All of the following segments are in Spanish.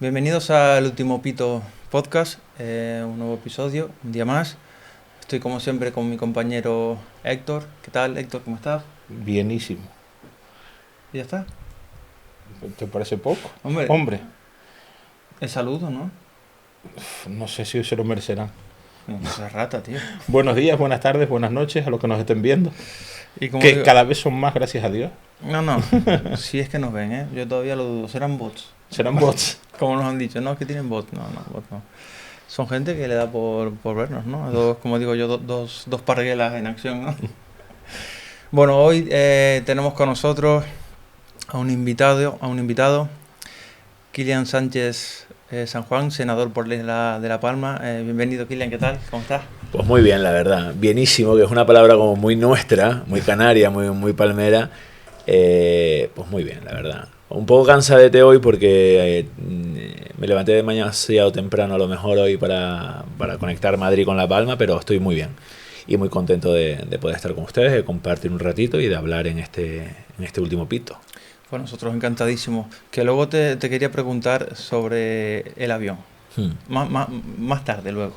Bienvenidos al Último Pito Podcast, un nuevo episodio, un día más. Estoy como siempre con mi compañero Héctor. ¿Qué tal, Héctor? ¿Cómo estás? Bienísimo. ¿Y ya está? ¿Te parece poco? Hombre, Hombre, el saludo, ¿no? no sé si se lo merecerán. No seas rata, tío. Buenos días, buenas tardes, buenas noches a los que nos estén viendo. Y como Que digo, cada vez son más, gracias a Dios. no, si es que nos ven, ¿eh? Yo todavía lo dudo. Serán bots. Serán bots. Como nos han dicho, no, es que tienen bots. No, bots no. Son gente que le da por vernos, ¿no? Dos, como digo yo, dos parguelas en acción, ¿no? Bueno, hoy tenemos con nosotros a un invitado, Kilian Sánchez San Juan, senador por la Isla de La Palma. Bienvenido, Kilian, ¿qué tal? ¿Cómo estás? Pues muy bien, la verdad. Bienísimo, que es una palabra como muy nuestra, muy canaria, muy palmera. Pues muy bien, la verdad. Un poco cansadete hoy porque me levanté de mañana demasiado temprano a lo mejor hoy para conectar Madrid con La Palma, pero estoy muy bien. Y muy contento de poder estar con ustedes, de compartir un ratito y de hablar en este último pito. Pues nosotros encantadísimos. Que luego te quería preguntar sobre el avión. Más tarde, luego.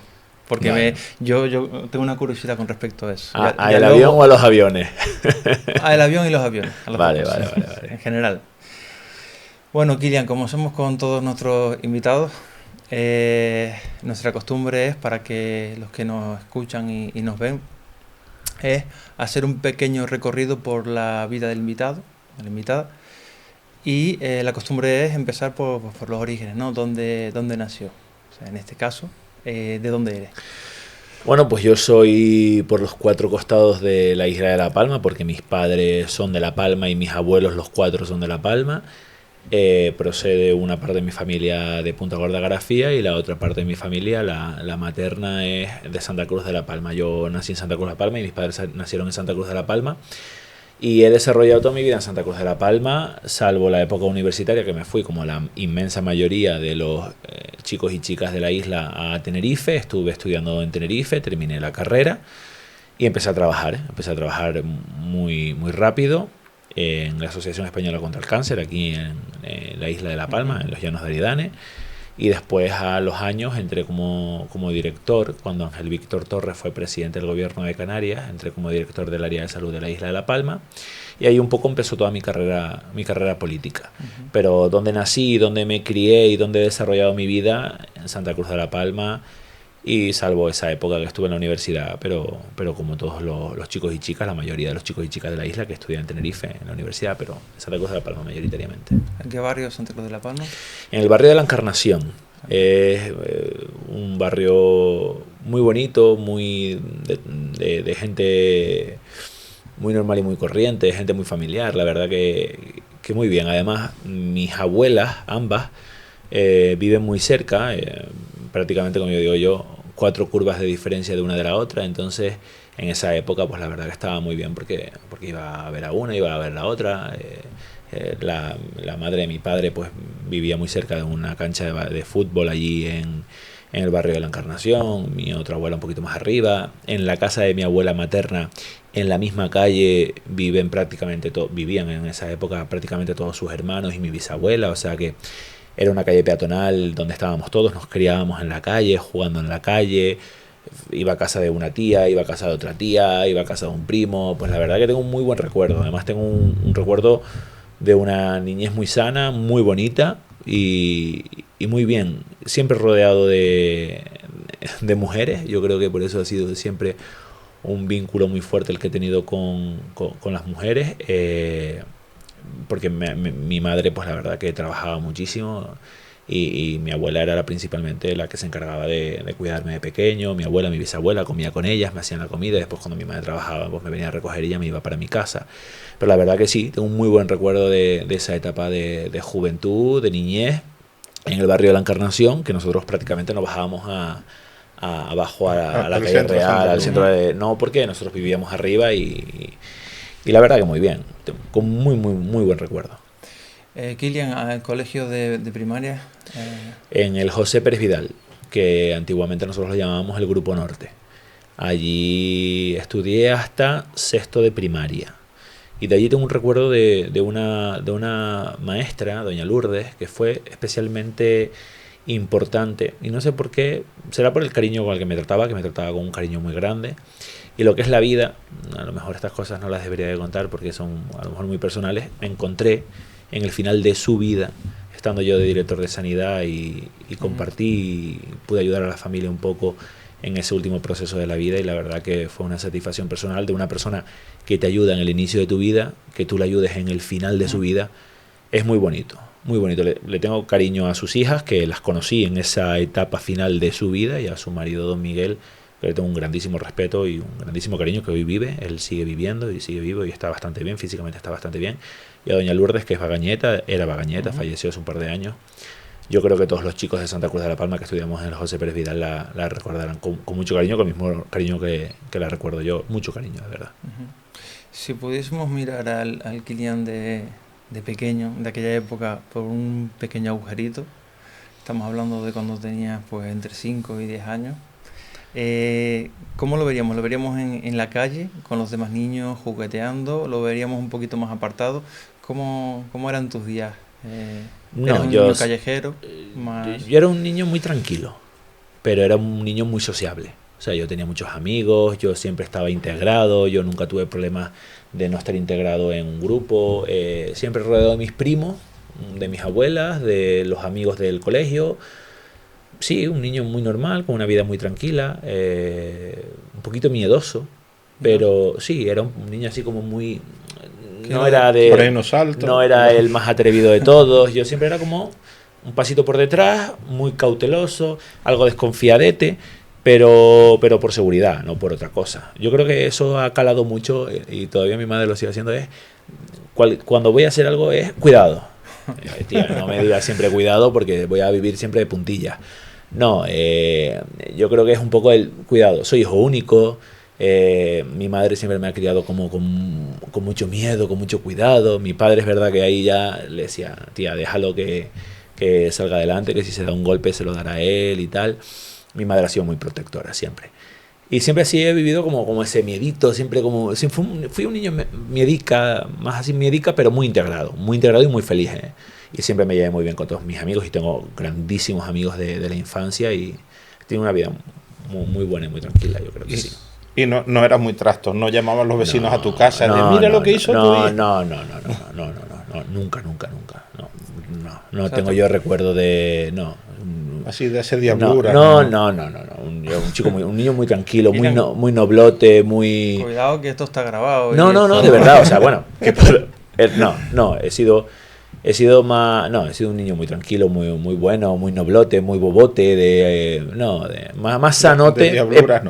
Porque Vale. yo tengo una curiosidad con respecto a eso. ¿A el avión o a los aviones? El avión y los aviones. Vale. En general. Bueno, Kilian, como hacemos con todos nuestros invitados, nuestra costumbre es, para que los que nos escuchan y nos ven, es hacer un pequeño recorrido por la vida del invitado, de la invitada. Y la costumbre es empezar por los orígenes, ¿no? ¿Dónde nació? O sea, en este caso, ¿de dónde eres? Bueno, pues yo soy por los 4 costados de la isla de La Palma, porque mis padres son de La Palma y mis abuelos los 4 son de La Palma. Procede una parte de mi familia de Punta Gorda Garafía y la otra parte de mi familia, la materna, es de Santa Cruz de La Palma. Yo nací en Santa Cruz de La Palma y mis padres nacieron en Santa Cruz de La Palma. Y he desarrollado toda mi vida en Santa Cruz de La Palma, salvo la época universitaria, que me fui como la inmensa mayoría de los chicos y chicas de la isla a Tenerife. Estuve estudiando en Tenerife, terminé la carrera y empecé a trabajar. Empecé a trabajar muy rápido en la Asociación Española contra el Cáncer, aquí en la isla de La Palma, en los Llanos de Aridane. Y después, a los años, entré como director. Cuando Ángel Víctor Torres fue presidente del gobierno de Canarias, entré como director del área de salud de la isla de La Palma. Y ahí un poco empezó toda mi carrera política. Pero donde nací, donde me crié y donde he desarrollado mi vida, en Santa Cruz de La Palma. Y salvo esa época que estuve en la universidad, pero como todos los chicos y chicas, la mayoría de los chicos y chicas de la isla que estudian en Tenerife, en la universidad, pero en Santa Cruz de La Palma mayoritariamente. ¿En qué barrio Santa Cruz de La Palma? En el barrio de la Encarnación. Es un barrio muy bonito, muy de gente muy normal y muy corriente, gente muy familiar, la verdad que muy bien. Además, mis abuelas, ambas, viven muy cerca, prácticamente, como yo digo yo, 4 curvas de diferencia de una de la otra. Entonces, en esa época, pues la verdad que estaba muy bien porque iba a ver a una, iba a ver la otra. La madre de mi padre pues vivía muy cerca de una cancha de fútbol allí en el barrio de la Encarnación. Mi otra abuela un poquito más arriba. En la casa de mi abuela materna, en la misma calle, vivían en esa época prácticamente todos sus hermanos y mi bisabuela. O sea que era una calle peatonal donde estábamos todos, nos criábamos en la calle, jugando en la calle. Iba a casa de una tía, iba a casa de otra tía, iba a casa de un primo. Pues la verdad que tengo un muy buen recuerdo. Además tengo un recuerdo de una niñez muy sana, muy bonita y muy bien. Siempre rodeado de mujeres. Yo creo que por eso ha sido siempre un vínculo muy fuerte el que he tenido con las mujeres. Porque mi madre, pues la verdad que trabajaba muchísimo y mi abuela era principalmente la que se encargaba de cuidarme de pequeño. Mi abuela, mi bisabuela, comía con ellas, me hacían la comida y después, cuando mi madre trabajaba, pues me venía a recoger y ella me iba para mi casa. Pero la verdad que sí, tengo un muy buen recuerdo de esa etapa de juventud, de niñez, en el barrio de la Encarnación, que nosotros prácticamente nos bajábamos abajo a la calle Real, al centro de... No, porque nosotros vivíamos arriba y la verdad que muy bien, con muy buen recuerdo. Kilian, ¿al colegio de primaria? En el José Pérez Vidal, que antiguamente nosotros lo llamábamos el Grupo Norte. Allí estudié hasta 6º de primaria. Y de allí tengo un recuerdo de una maestra, doña Lourdes, que fue especialmente importante. Y no sé por qué, será por el cariño con el que me trataba con un cariño muy grande. Y lo que es la vida, a lo mejor estas cosas no las debería de contar porque son a lo mejor muy personales. Me encontré en el final de su vida, estando yo de director de sanidad y compartí y pude ayudar a la familia un poco en ese último proceso de la vida, y la verdad que fue una satisfacción personal de una persona que te ayuda en el inicio de tu vida, que tú le ayudes en el final de su vida. Es muy bonito, muy bonito. Le tengo cariño a sus hijas, que las conocí en esa etapa final de su vida, y a su marido don Miguel, que le tengo un grandísimo respeto y un grandísimo cariño, que hoy vive, él sigue viviendo y sigue vivo y está bastante bien, físicamente está bastante bien. Y a doña Lourdes, que es Bagañeta, era Bagañeta, falleció hace un par de años. Yo creo que todos los chicos de Santa Cruz de la Palma que estudiamos en el José Pérez Vidal la recordarán con mucho cariño, con el mismo cariño que la recuerdo yo, mucho cariño, de verdad. Si pudiésemos mirar al Kilian de pequeño, de aquella época, por un pequeño agujerito, estamos hablando de cuando tenía pues entre 5 y 10 años, ¿cómo lo veríamos? ¿Lo veríamos en la calle, con los demás niños, jugueteando? ¿Lo veríamos un poquito más apartado? ¿Cómo eran tus días? ¿Eras un niño callejero? Yo era un niño muy tranquilo, pero era un niño muy sociable. O sea, yo tenía muchos amigos, yo siempre estaba integrado, yo nunca tuve problemas de no estar integrado en un grupo, siempre rodeado de mis primos, de mis abuelas, de los amigos del colegio. Sí, un niño muy normal, con una vida muy tranquila, un poquito miedoso, pero sí, era un niño así como muy... No era no era el más atrevido de todos, yo siempre era como un pasito por detrás, muy cauteloso, algo desconfiadete, pero por seguridad, no por otra cosa. Yo creo que eso ha calado mucho, y todavía mi madre lo sigue haciendo, es cuando voy a hacer algo es cuidado. Tía, no me digas siempre cuidado porque voy a vivir siempre de puntillas. No, yo creo que es un poco el cuidado. Soy hijo único, mi madre siempre me ha criado como con mucho miedo, con mucho cuidado. Mi padre es verdad que ahí ya le decía, tía, déjalo que salga adelante, que si se da un golpe se lo dará a él y tal. Mi madre ha sido muy protectora siempre. Y siempre así he vivido como ese miedito, siempre fui un niño miedica, más así miedica, pero muy integrado y muy feliz. Y siempre me llevé muy bien con todos mis amigos, y tengo grandísimos amigos de la infancia, y tengo una vida muy buena y muy tranquila, yo creo que sí. Y no eras muy trasto, no llamaban los vecinos a tu casa, mira lo que hizo tu hijo. No, nunca. No tengo yo recuerdo de... Así de ese diablura. Un niño muy tranquilo, muy noblote, muy... Cuidado que esto está grabado. No, de verdad, o sea, bueno, he sido un niño muy tranquilo, muy bueno, muy noblote, muy bobote, más sanote. De diabluras,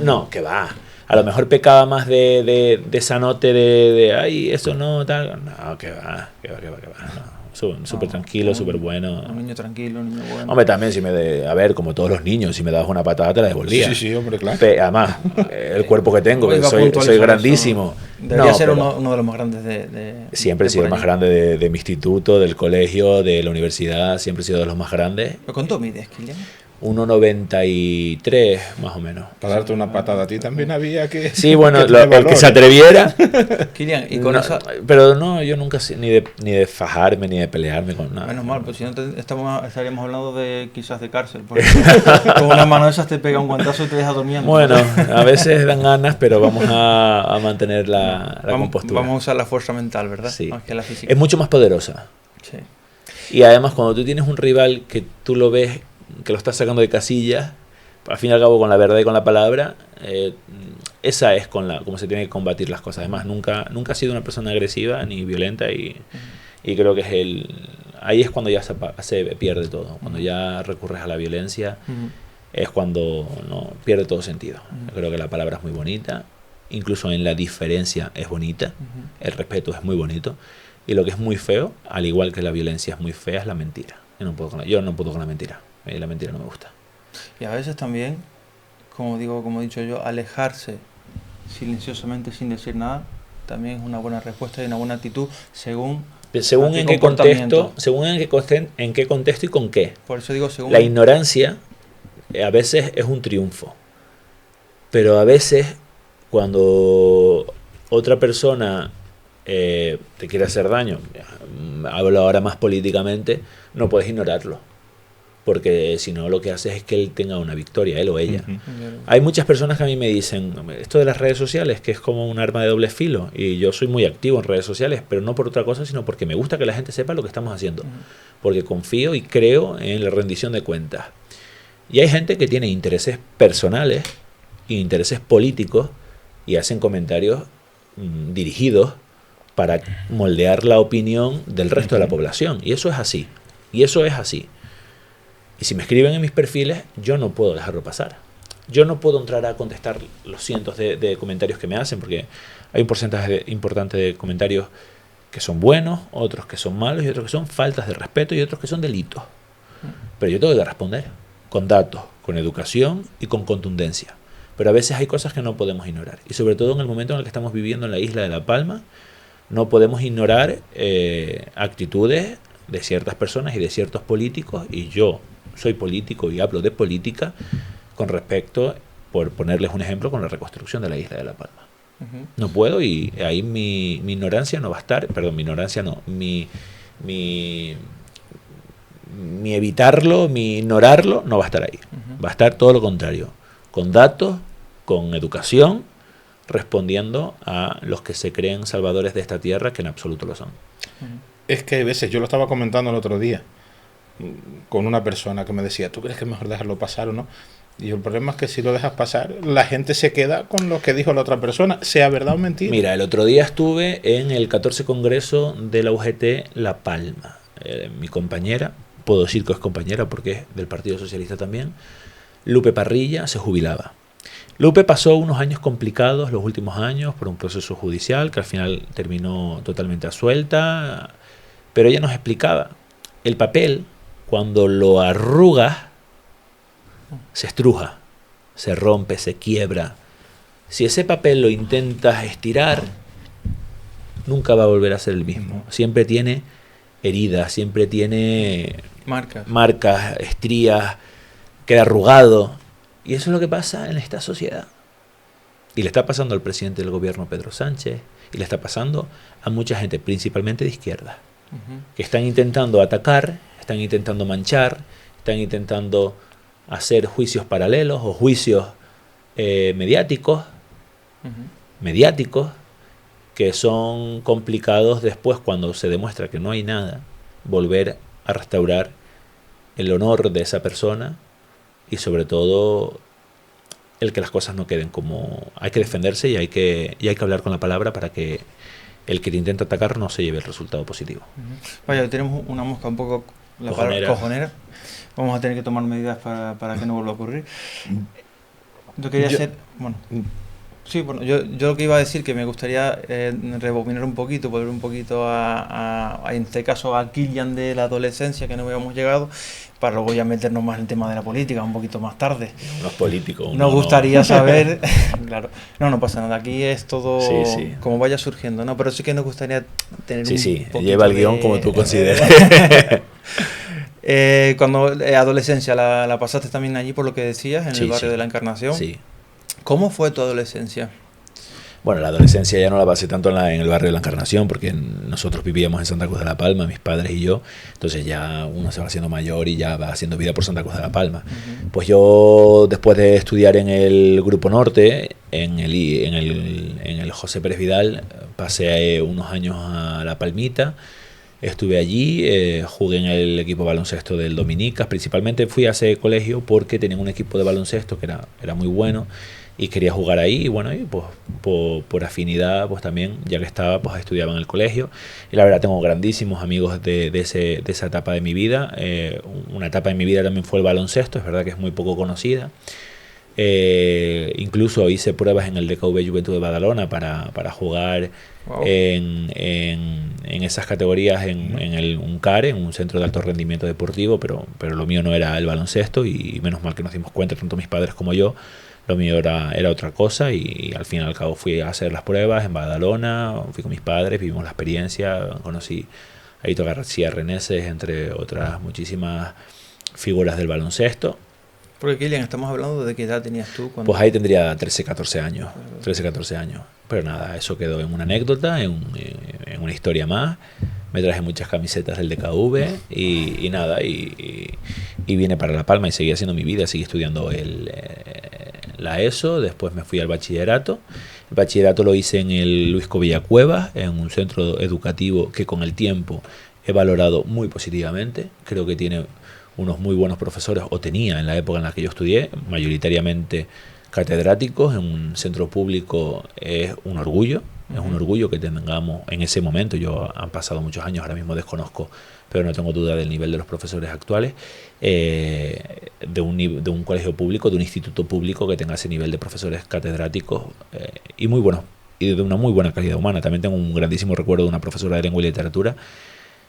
no, que va. A lo mejor pecaba más de sanote, de ay, eso no, tal. No, que va, no. Súper tranquilo, súper bueno. Un niño tranquilo, un niño bueno. Hombre, también a ver, como todos los niños, si me dabas una patada te la devolvía. Sí, hombre, claro. Además, el cuerpo que tengo, que soy grandísimo. Debería ser uno de los más grandes siempre he sido el más grande de mi instituto, del colegio, de la universidad, siempre he sido de los más grandes. ¿Pero cuánto mides, Kilian? 1,93 más o menos. Para darte una patada a ti también había que... Sí, bueno, el que se atreviera. Kilian, y con esa... Pero no, yo nunca ni de fajarme, ni de pelearme con nada. Menos mal, pues si no estaríamos hablando quizás de cárcel. Porque con una mano de esas te pega un guantazo y te deja durmiendo. Bueno, a veces dan ganas, pero vamos a mantener la compostura. Vamos a usar la fuerza mental, ¿verdad? Sí. Más que la física. Es mucho más poderosa. Sí. Y además, cuando tú tienes un rival que tú lo ves, que lo estás sacando de casillas, al fin y al cabo con la verdad y con la palabra, esa es como se tiene que combatir las cosas. Además, nunca ha sido una persona agresiva ni violenta, y creo que ahí es cuando ya se pierde todo. Cuando ya recurres a la violencia, es cuando pierde todo sentido. Yo creo que la palabra es muy bonita, incluso en la diferencia es bonita, el respeto es muy bonito, y lo que es muy feo, al igual que la violencia es muy fea, es la mentira. Yo no puedo con la mentira. La mentira no me gusta. Y a veces también, como he dicho yo, alejarse silenciosamente sin decir nada también es una buena respuesta y una buena actitud según en qué contexto, en qué contexto y con qué. Por eso digo según. La ignorancia a veces es un triunfo, pero a veces cuando otra persona te quiere hacer daño, hablo ahora más políticamente, no puedes ignorarlo. Porque si no, lo que haces es que él tenga una victoria, él o ella. Hay muchas personas que a mí me dicen, esto de las redes sociales, que es como un arma de doble filo, y yo soy muy activo en redes sociales, pero no por otra cosa, sino porque me gusta que la gente sepa lo que estamos haciendo, porque confío y creo en la rendición de cuentas. Y hay gente que tiene intereses personales e intereses políticos y hacen comentarios dirigidos para moldear la opinión del resto de la población, y eso es así, Y si me escriben en mis perfiles, yo no puedo dejarlo pasar. Yo no puedo entrar a contestar los cientos de comentarios que me hacen, porque hay un porcentaje importante de comentarios que son buenos, otros que son malos, y otros que son faltas de respeto, y otros que son delitos. Pero yo tengo que responder con datos, con educación y con contundencia. Pero a veces hay cosas que no podemos ignorar. Y sobre todo en el momento en el que estamos viviendo en la isla de La Palma, no podemos ignorar actitudes de ciertas personas y de ciertos políticos, y yo soy político y hablo de política con respecto, por ponerles un ejemplo, con la reconstrucción de la isla de La Palma. No puedo, y ahí mi ignorancia no va a estar, perdón, mi ignorancia no, mi evitarlo, mi ignorarlo no va a estar ahí. Va a estar todo lo contrario, con datos, con educación, respondiendo a los que se creen salvadores de esta tierra, que en absoluto lo son. Es que hay veces, yo lo estaba comentando el otro día con una persona que me decía, ¿tú crees que es mejor dejarlo pasar o no? Y el problema es que si lo dejas pasar, la gente se queda con lo que dijo la otra persona, sea verdad o mentira. Mira, el otro día estuve en el 14 Congreso de la UGT La Palma. Mi compañera, puedo decir que es compañera porque es del Partido Socialista también, Lupe Parrilla, se jubilaba. Lupe pasó unos años complicados, los últimos años, por un proceso judicial que al final terminó totalmente absuelta, pero ella nos explicaba, el papel, cuando lo arrugas, se estruja, se rompe, se quiebra. Si ese papel lo intentas estirar, nunca va a volver a ser el mismo. Siempre tiene heridas, siempre tiene marcas, estrías, queda arrugado. Y eso es lo que pasa en esta sociedad. Y le está pasando al presidente del gobierno, Pedro Sánchez, y le está pasando a mucha gente, principalmente de izquierda, que están intentando atacar, están intentando manchar, están intentando hacer juicios paralelos o juicios mediáticos, que son complicados después, cuando se demuestra que no hay nada, volver a restaurar el honor de esa persona y sobre todo el que las cosas no queden como... Hay que defenderse y hay que hablar con la palabra para que el que te intenta atacar no se lleve el resultado positivo. Vaya, tenemos una mosca un poco cojonera. Vamos a tener que tomar medidas para que no vuelva a ocurrir. Yo quería hacer... Bueno, sí, bueno, yo lo que iba a decir, que me gustaría rebobinar un poquito, volver un poquito a en este caso a Kilian de la adolescencia, que no habíamos llegado, para luego ya meternos más en el tema de la política un poquito más tarde. Unos políticos. Nos gustaría saber... Claro, no pasa nada, aquí es todo como vaya surgiendo, ¿no? Pero sí que nos gustaría tener un poquito lleva el guión como tú consideres. Cuando adolescencia la pasaste también allí, por lo que decías, en el barrio de la Encarnación. Sí. ¿Cómo fue tu adolescencia? Bueno, la adolescencia ya no la pasé tanto en el barrio de la Encarnación, porque nosotros vivíamos en Santa Cruz de la Palma, mis padres y yo, entonces ya uno se va haciendo mayor y ya va haciendo vida por Santa Cruz de la Palma. Pues yo, después de estudiar en el Grupo Norte, en el José Pérez Vidal, pasé unos años a La Palmita. Estuve allí, jugué en el equipo de baloncesto del Dominicas. Principalmente fui a ese colegio porque tenían un equipo de baloncesto que era muy bueno y quería jugar ahí. Y bueno, y pues por afinidad, pues también, ya que estaba, pues estudiaba en el colegio. Y la verdad tengo grandísimos amigos de esa etapa de mi vida. Una etapa de mi vida también fue el baloncesto, es verdad que es muy poco conocida. Incluso hice pruebas en el DKV Juventud de Badalona para jugar en esas categorías en el UNCARE, en un centro de alto rendimiento deportivo, pero lo mío no era el baloncesto, y menos mal que nos dimos cuenta, tanto mis padres como yo, lo mío era otra cosa, y al fin y al cabo fui a hacer las pruebas en Badalona, fui con mis padres, vivimos la experiencia, conocí a Hito García Reneses, entre otras muchísimas figuras del baloncesto. Porque, Kilian, estamos hablando de qué edad tenías tú cuando... Pues ahí tendría 13, 14 años. Pero nada, eso quedó en una anécdota, una historia más. Me traje muchas camisetas del DKV y nada, y vine para La Palma y seguí haciendo mi vida, seguí estudiando la ESO, después me fui al bachillerato. El bachillerato lo hice en el Luis Covilla Cuevas, en un centro educativo que con el tiempo he valorado muy positivamente. Creo que tiene unos muy buenos profesores, o tenía en la época en la que yo estudié, mayoritariamente catedráticos. En un centro público es un orgullo. Es un orgullo que tengamos en ese momento. Han pasado muchos años, ahora mismo desconozco, pero no tengo duda del nivel de los profesores actuales, de un colegio público, de un instituto público que tenga ese nivel de profesores catedráticos y muy buenos, y de una muy buena calidad humana. También tengo un grandísimo recuerdo de una profesora de lengua y literatura,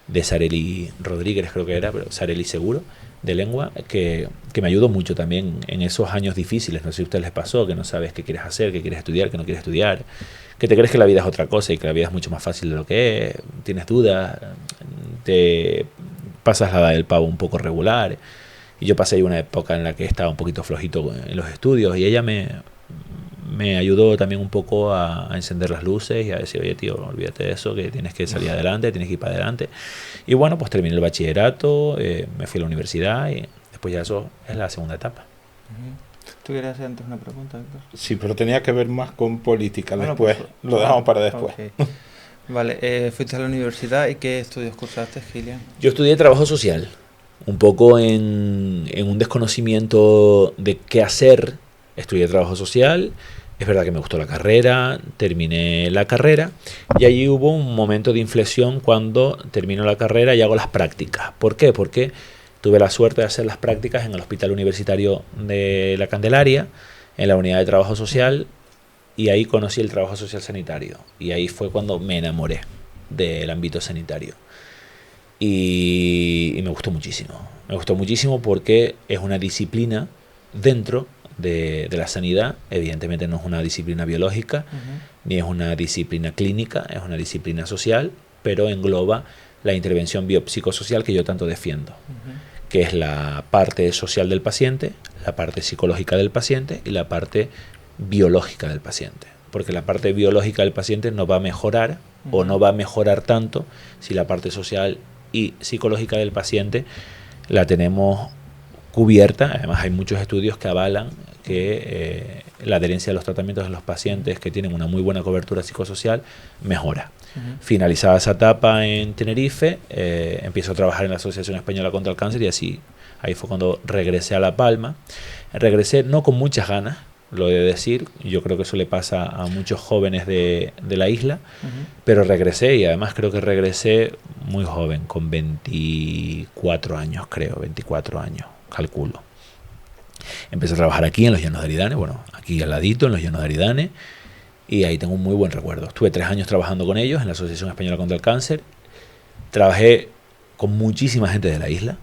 de Sareli Rodríguez, creo que era, pero Sareli seguro, de lengua, que me ayudó mucho también en esos años difíciles. No sé si a ustedes les pasó, que no sabes qué quieres hacer, qué quieres estudiar, qué no quieres estudiar, que te crees que la vida es otra cosa y que la vida es mucho más fácil de lo que es, tienes dudas, te pasas la edad del pavo un poco regular. Y yo pasé ahí una época en la que estaba un poquito flojito en los estudios, y ella me ayudó también un poco a encender las luces y a decir, oye tío, olvídate de eso, que tienes que salir adelante, tienes que ir para adelante. Y bueno, pues terminé el bachillerato, me fui a la universidad y después ya eso es la segunda etapa. ¿Tú querías hacer antes una pregunta, Víctor? Sí, pero tenía que ver más con política. Bueno, después, pues, lo dejamos para después. Okay. Vale, fuiste a la universidad y ¿qué estudios cursaste, Kilian? Yo estudié trabajo social, un poco en un desconocimiento de qué hacer. Estudié trabajo social, es verdad que me gustó la carrera, terminé la carrera y allí hubo un momento de inflexión cuando termino la carrera y hago las prácticas. ¿Por qué? Porque tuve la suerte de hacer las prácticas en el Hospital Universitario de La Candelaria, en la unidad de trabajo social, y ahí conocí el trabajo social sanitario. Y ahí fue cuando me enamoré del ámbito sanitario. Y me gustó muchísimo. Me gustó muchísimo porque es una disciplina dentro de la sanidad. Evidentemente no es una disciplina biológica, ni es una disciplina clínica, es una disciplina social, pero engloba la intervención biopsicosocial que yo tanto defiendo, que es la parte social del paciente, la parte psicológica del paciente y la parte biológica del paciente. Porque la parte biológica del paciente no va a mejorar o no va a mejorar tanto si la parte social y psicológica del paciente la tenemos cubierta. Además hay muchos estudios que avalan que la adherencia de los tratamientos en los pacientes que tienen una muy buena cobertura psicosocial mejora. Finalizada esa etapa en Tenerife, empiezo a trabajar en la Asociación Española contra el Cáncer y así, ahí fue cuando regresé a La Palma. Regresé no con muchas ganas, lo he de decir, yo creo que eso le pasa a muchos jóvenes de la isla, pero regresé, y además creo que regresé muy joven, con 24 años, creo, 24 años, calculo. Empecé a trabajar aquí en los Llanos de Aridane, bueno, aquí al ladito, en los Llanos de Aridane, y ahí tengo un muy buen recuerdo. Estuve 3 años trabajando con ellos en la Asociación Española contra el Cáncer. Trabajé con muchísima gente de la isla,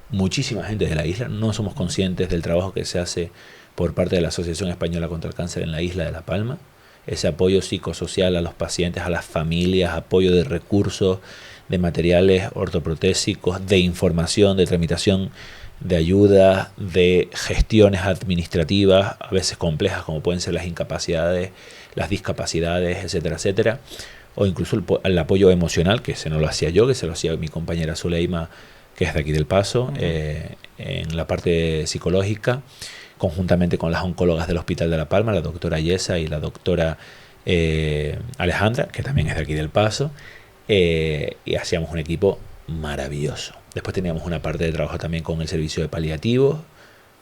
muchísima gente de la isla. No somos conscientes del trabajo que se hace por parte de la Asociación Española contra el Cáncer en la isla de La Palma. Ese apoyo psicosocial a los pacientes, a las familias, apoyo de recursos, de materiales ortoprotésicos, de información, de tramitación de ayuda, de gestiones administrativas, a veces complejas, como pueden ser las incapacidades, las discapacidades, etcétera, etcétera, o incluso el apoyo emocional, que se no lo hacía yo, que se lo hacía mi compañera Zuleima, que es de aquí del Paso, en la parte psicológica, conjuntamente con las oncólogas del Hospital de La Palma, la doctora Yesa y la doctora Alejandra, que también es de aquí del Paso, y hacíamos un equipo maravilloso. Después teníamos una parte de trabajo también con el servicio de paliativos,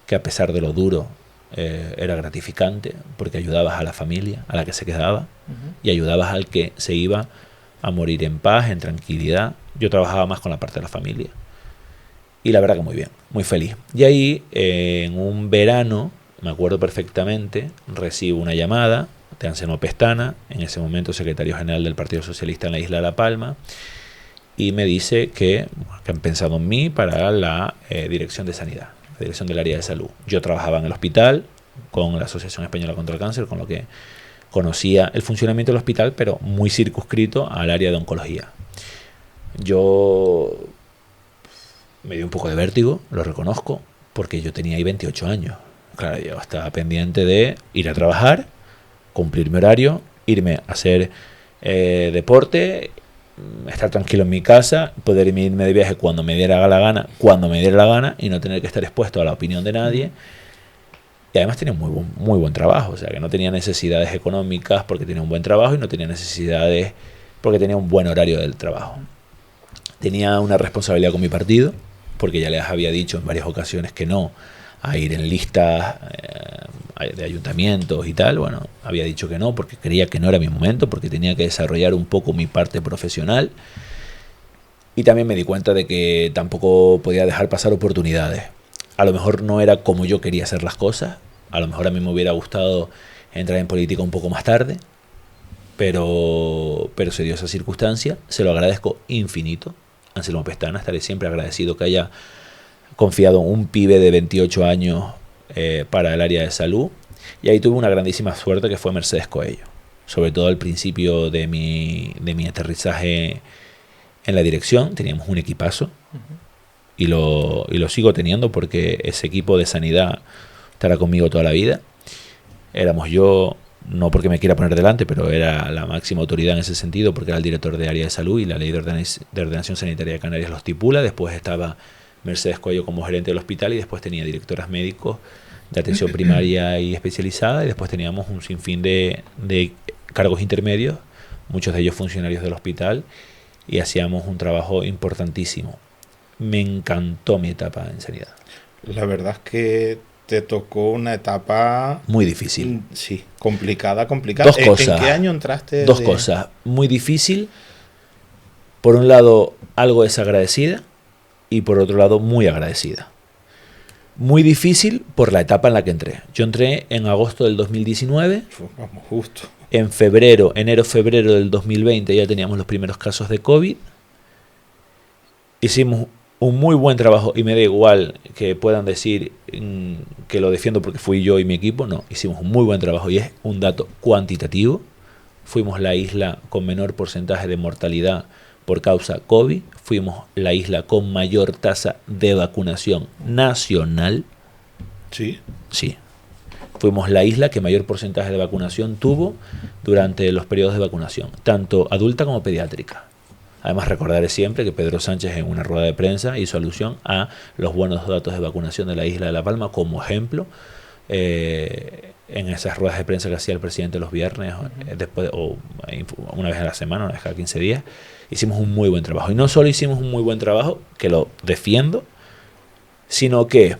que a pesar de lo duro era gratificante, porque ayudabas a la familia, a la que se quedaba, y ayudabas al que se iba a morir en paz, en tranquilidad. Yo trabajaba más con la parte de la familia. Y la verdad que muy bien, muy feliz. Y ahí, en un verano, me acuerdo perfectamente, recibo una llamada de Anselmo Pestana, en ese momento secretario general del Partido Socialista en la isla de La Palma, y me dice que han pensado en mí para la dirección de sanidad, la dirección del área de salud. Yo trabajaba en el hospital con la Asociación Española contra el Cáncer, con lo que conocía el funcionamiento del hospital, pero muy circunscrito al área de oncología. Yo me dio un poco de vértigo, lo reconozco, porque yo tenía ahí 28 años. Claro, yo estaba pendiente de ir a trabajar, cumplir mi horario, irme a hacer deporte, estar tranquilo en mi casa, poder irme de viaje cuando me diera la gana, y no tener que estar expuesto a la opinión de nadie. Y además tenía muy buen trabajo, o sea, que no tenía necesidades económicas porque tenía un buen trabajo, y no tenía necesidades porque tenía un buen horario del trabajo. Tenía una responsabilidad con mi partido, porque ya les había dicho en varias ocasiones que no a ir en listas de ayuntamientos y tal. Bueno, había dicho que no porque creía que no era mi momento, porque tenía que desarrollar un poco mi parte profesional. Y también me di cuenta de que tampoco podía dejar pasar oportunidades. A lo mejor no era como yo quería hacer las cosas. A lo mejor a mí me hubiera gustado entrar en política un poco más tarde, pero se dio esa circunstancia. Se lo agradezco infinito. Anselmo Pestana, estaré siempre agradecido que haya confiado en un pibe de 28 años para el área de salud. Y ahí tuve una grandísima suerte, que fue Mercedes Coello. Sobre todo al principio de mi aterrizaje en la dirección, teníamos un equipazo. Y lo sigo teniendo, porque ese equipo de sanidad estará conmigo toda la vida. Éramos yo, no porque me quiera poner delante, pero era la máxima autoridad en ese sentido, porque era el director de área de salud y la ley de ordenación sanitaria de Canarias lo estipula. Después estaba Mercedes Coello como gerente del hospital, y después tenía directoras médicos de atención primaria y especializada, y después teníamos un sinfín de cargos intermedios, muchos de ellos funcionarios del hospital, y hacíamos un trabajo importantísimo. Me encantó mi etapa en sanidad. La verdad es que te tocó una etapa muy difícil. Sí, complicada. Dos cosas. ¿En qué año entraste? Dos cosas. Muy difícil. Por un lado, algo desagradecida, y por otro lado, muy agradecida. Muy difícil por la etapa en la que entré. Yo entré en agosto del 2019. Vamos, justo. En enero-febrero del 2020 ya teníamos los primeros casos de COVID. Hicimos un muy buen trabajo, y me da igual que puedan decir que lo defiendo porque fui yo y mi equipo. No, hicimos un muy buen trabajo, y es un dato cuantitativo. Fuimos la isla con menor porcentaje de mortalidad por causa COVID. Fuimos la isla con mayor tasa de vacunación nacional. ¿Sí? Sí. Fuimos la isla que mayor porcentaje de vacunación tuvo durante los periodos de vacunación, tanto adulta como pediátrica. Además, recordaré siempre que Pedro Sánchez, en una rueda de prensa, hizo alusión a los buenos datos de vacunación de la isla de La Palma como ejemplo. En esas ruedas de prensa que hacía el presidente los viernes, después, o una vez a la semana, una vez cada 15 días, hicimos un muy buen trabajo. Y no solo hicimos un muy buen trabajo, que lo defiendo, sino que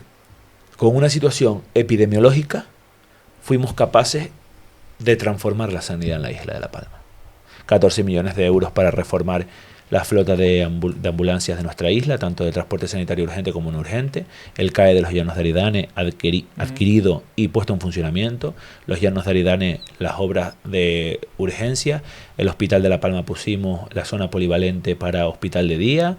con una situación epidemiológica fuimos capaces de transformar la sanidad en la isla de La Palma. 14 millones de euros para reformar la flota de ambulancias de nuestra isla, tanto de transporte sanitario urgente como no urgente, el CAE de los Llanos de Aridane adquirido y puesto en funcionamiento, los Llanos de Aridane, las obras de urgencia, el Hospital de La Palma pusimos la zona polivalente para hospital de día,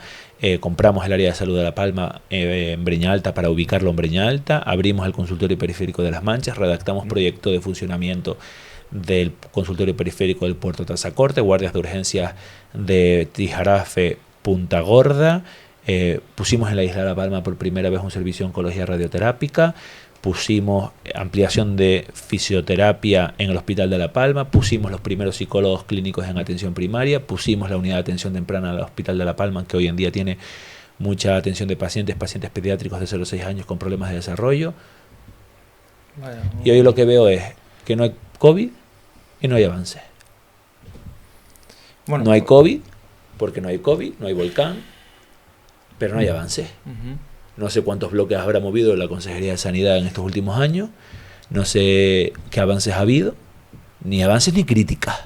compramos el área de salud de La Palma en Breña Alta para ubicarlo en Breña Alta, abrimos el consultorio periférico de Las Manchas, redactamos proyecto de funcionamiento del consultorio periférico del puerto Tazacorte, guardias de urgencias de Tijarafe, Punta Gorda, pusimos en la isla de La Palma por primera vez un servicio de oncología radioterápica, pusimos ampliación de fisioterapia en el Hospital de La Palma, pusimos los primeros psicólogos clínicos en atención primaria, pusimos la unidad de atención temprana al Hospital de La Palma, que hoy en día tiene mucha atención de pacientes pediátricos de 0 a 6 años con problemas de desarrollo. Bueno, y hoy lo que veo es que no hay COVID y no hay avance. Bueno, no hay COVID, porque no hay COVID, no hay volcán, pero no hay avance. No sé cuántos bloques habrá movido la Consejería de Sanidad en estos últimos años, no sé qué avances ha habido, ni avances ni críticas,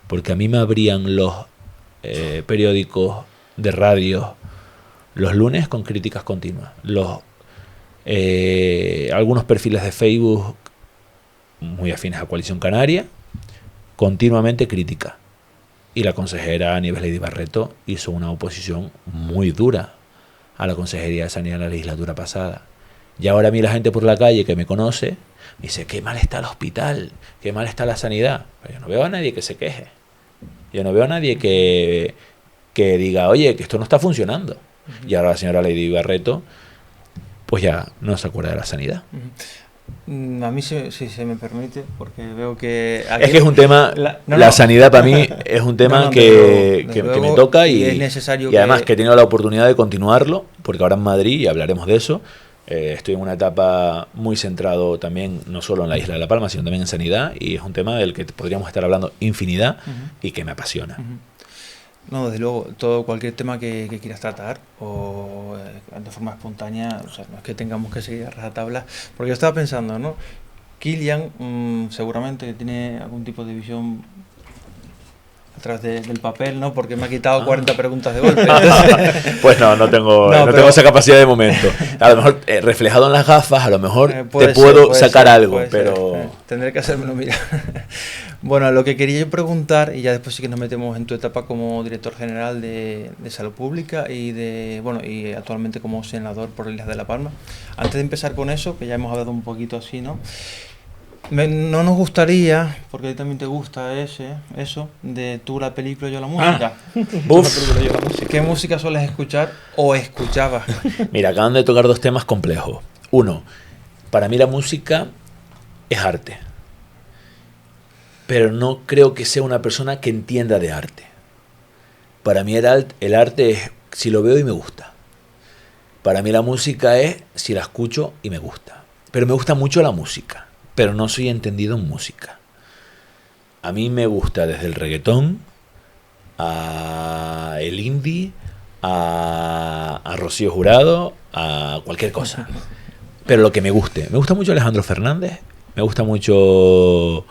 porque a mí me abrían los periódicos de radio los lunes con críticas continuas. Algunos perfiles de Facebook muy afines a Coalición Canaria, continuamente crítica. Y la consejera Nieves Lady Barreto hizo una oposición muy dura a la Consejería de Sanidad en la legislatura pasada. Y ahora a mí la gente por la calle que me conoce me dice, qué mal está el hospital, qué mal está la sanidad. Pero yo no veo a nadie que se queje. Yo no veo a nadie que diga, oye, que esto no está funcionando. Y ahora la señora Lady Barreto pues ya no se acuerda de la sanidad. A mí si se me permite, porque veo que... Es que es un tema, la sanidad para mí es un tema que me toca y es necesario y además que he tenido la oportunidad de continuarlo, porque ahora en Madrid, y hablaremos de eso, estoy en una etapa muy centrado también, no solo en la isla de La Palma, sino también en sanidad, y es un tema del que podríamos estar hablando infinidad y que me apasiona. No, desde luego, cualquier tema que quieras tratar o de forma espontánea, o sea, no es que tengamos que seguir a rajatabla, porque yo estaba pensando, ¿no? Kilian seguramente tiene algún tipo de visión atrás del papel, ¿no? Porque me ha quitado 40 preguntas de golpe. Pues no tengo esa capacidad de momento. A lo mejor reflejado en las gafas, a lo mejor te puedo sacar algo, pero... Tendré que hacérmelo mirar. Bueno, lo que quería yo preguntar, y ya después sí que nos metemos en tu etapa como director general de Salud Pública y actualmente como senador por Islas de La Palma. Antes de empezar con eso, que ya hemos hablado un poquito así, ¿no? No nos gustaría, porque a ti también te gusta eso, de tú la película y yo la música. ¿Qué música sueles escuchar o escuchabas? Mira, acaban de tocar dos temas complejos. Uno, para mí la música es arte, pero no creo que sea una persona que entienda de arte. Para mí el arte es si lo veo y me gusta. Para mí la música es si la escucho y me gusta. Pero me gusta mucho la música, pero no soy entendido en música. A mí me gusta desde el reggaetón, a el indie, a Rocío Jurado, a cualquier cosa. Pero lo que me guste. Me gusta mucho Alejandro Fernández, me gusta mucho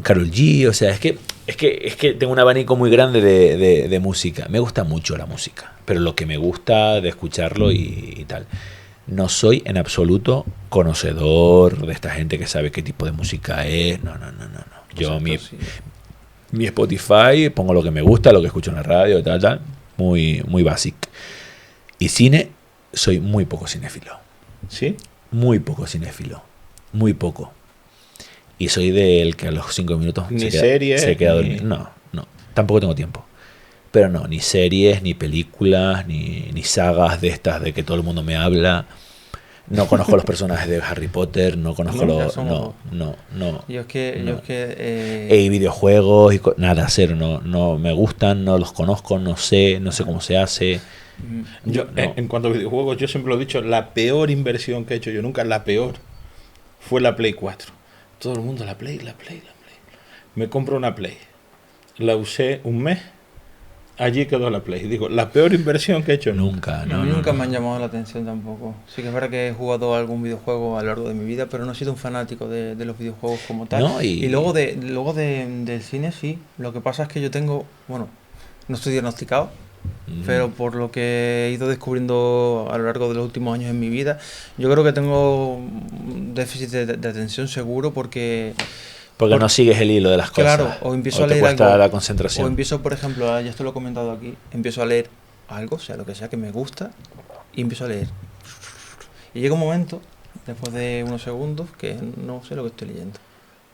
Karol G, o sea, es que tengo un abanico muy grande de música. Me gusta mucho la música, pero lo que me gusta de escucharlo y tal. No soy en absoluto conocedor de esta gente que sabe qué tipo de música es. No. Yo mi Spotify pongo lo que me gusta, lo que escucho en la radio, tal. Muy basic. Y cine, soy muy poco cinéfilo. ¿Sí? Muy poco cinéfilo. Muy poco. Y soy del que a los 5 minutos se queda dormido. No. Tampoco tengo tiempo. Pero no, ni series, ni películas, ni sagas de estas de que todo el mundo me habla. No conozco los personajes de Harry Potter, no conozco No. Yo es que y videojuegos, nada, cero. No me gustan, no los conozco, no sé cómo se hace. En cuanto a videojuegos, yo siempre lo he dicho, la peor inversión que he hecho yo nunca, la peor, fue la Play 4. Todo el mundo, la Play. Me compro una Play. La usé un mes. Allí quedó la Play. Digo, la peor inversión que he hecho nunca. Nunca me han llamado la atención tampoco. Sí que es verdad que he jugado algún videojuego a lo largo de mi vida, pero no he sido un fanático de los videojuegos como tal. No, y luego del cine sí. Lo que pasa es que yo tengo, no estoy diagnosticado, pero por lo que he ido descubriendo a lo largo de los últimos años en mi vida, yo creo que tengo un déficit de atención seguro porque no sigues el hilo de las cosas. Claro, o empiezo a leer cuesta algo, la concentración. O empiezo, por ejemplo, ya esto lo he comentado aquí, empiezo a leer algo, sea lo que sea que me gusta, y empiezo a leer. Y llega un momento, después de unos segundos, que no sé lo que estoy leyendo.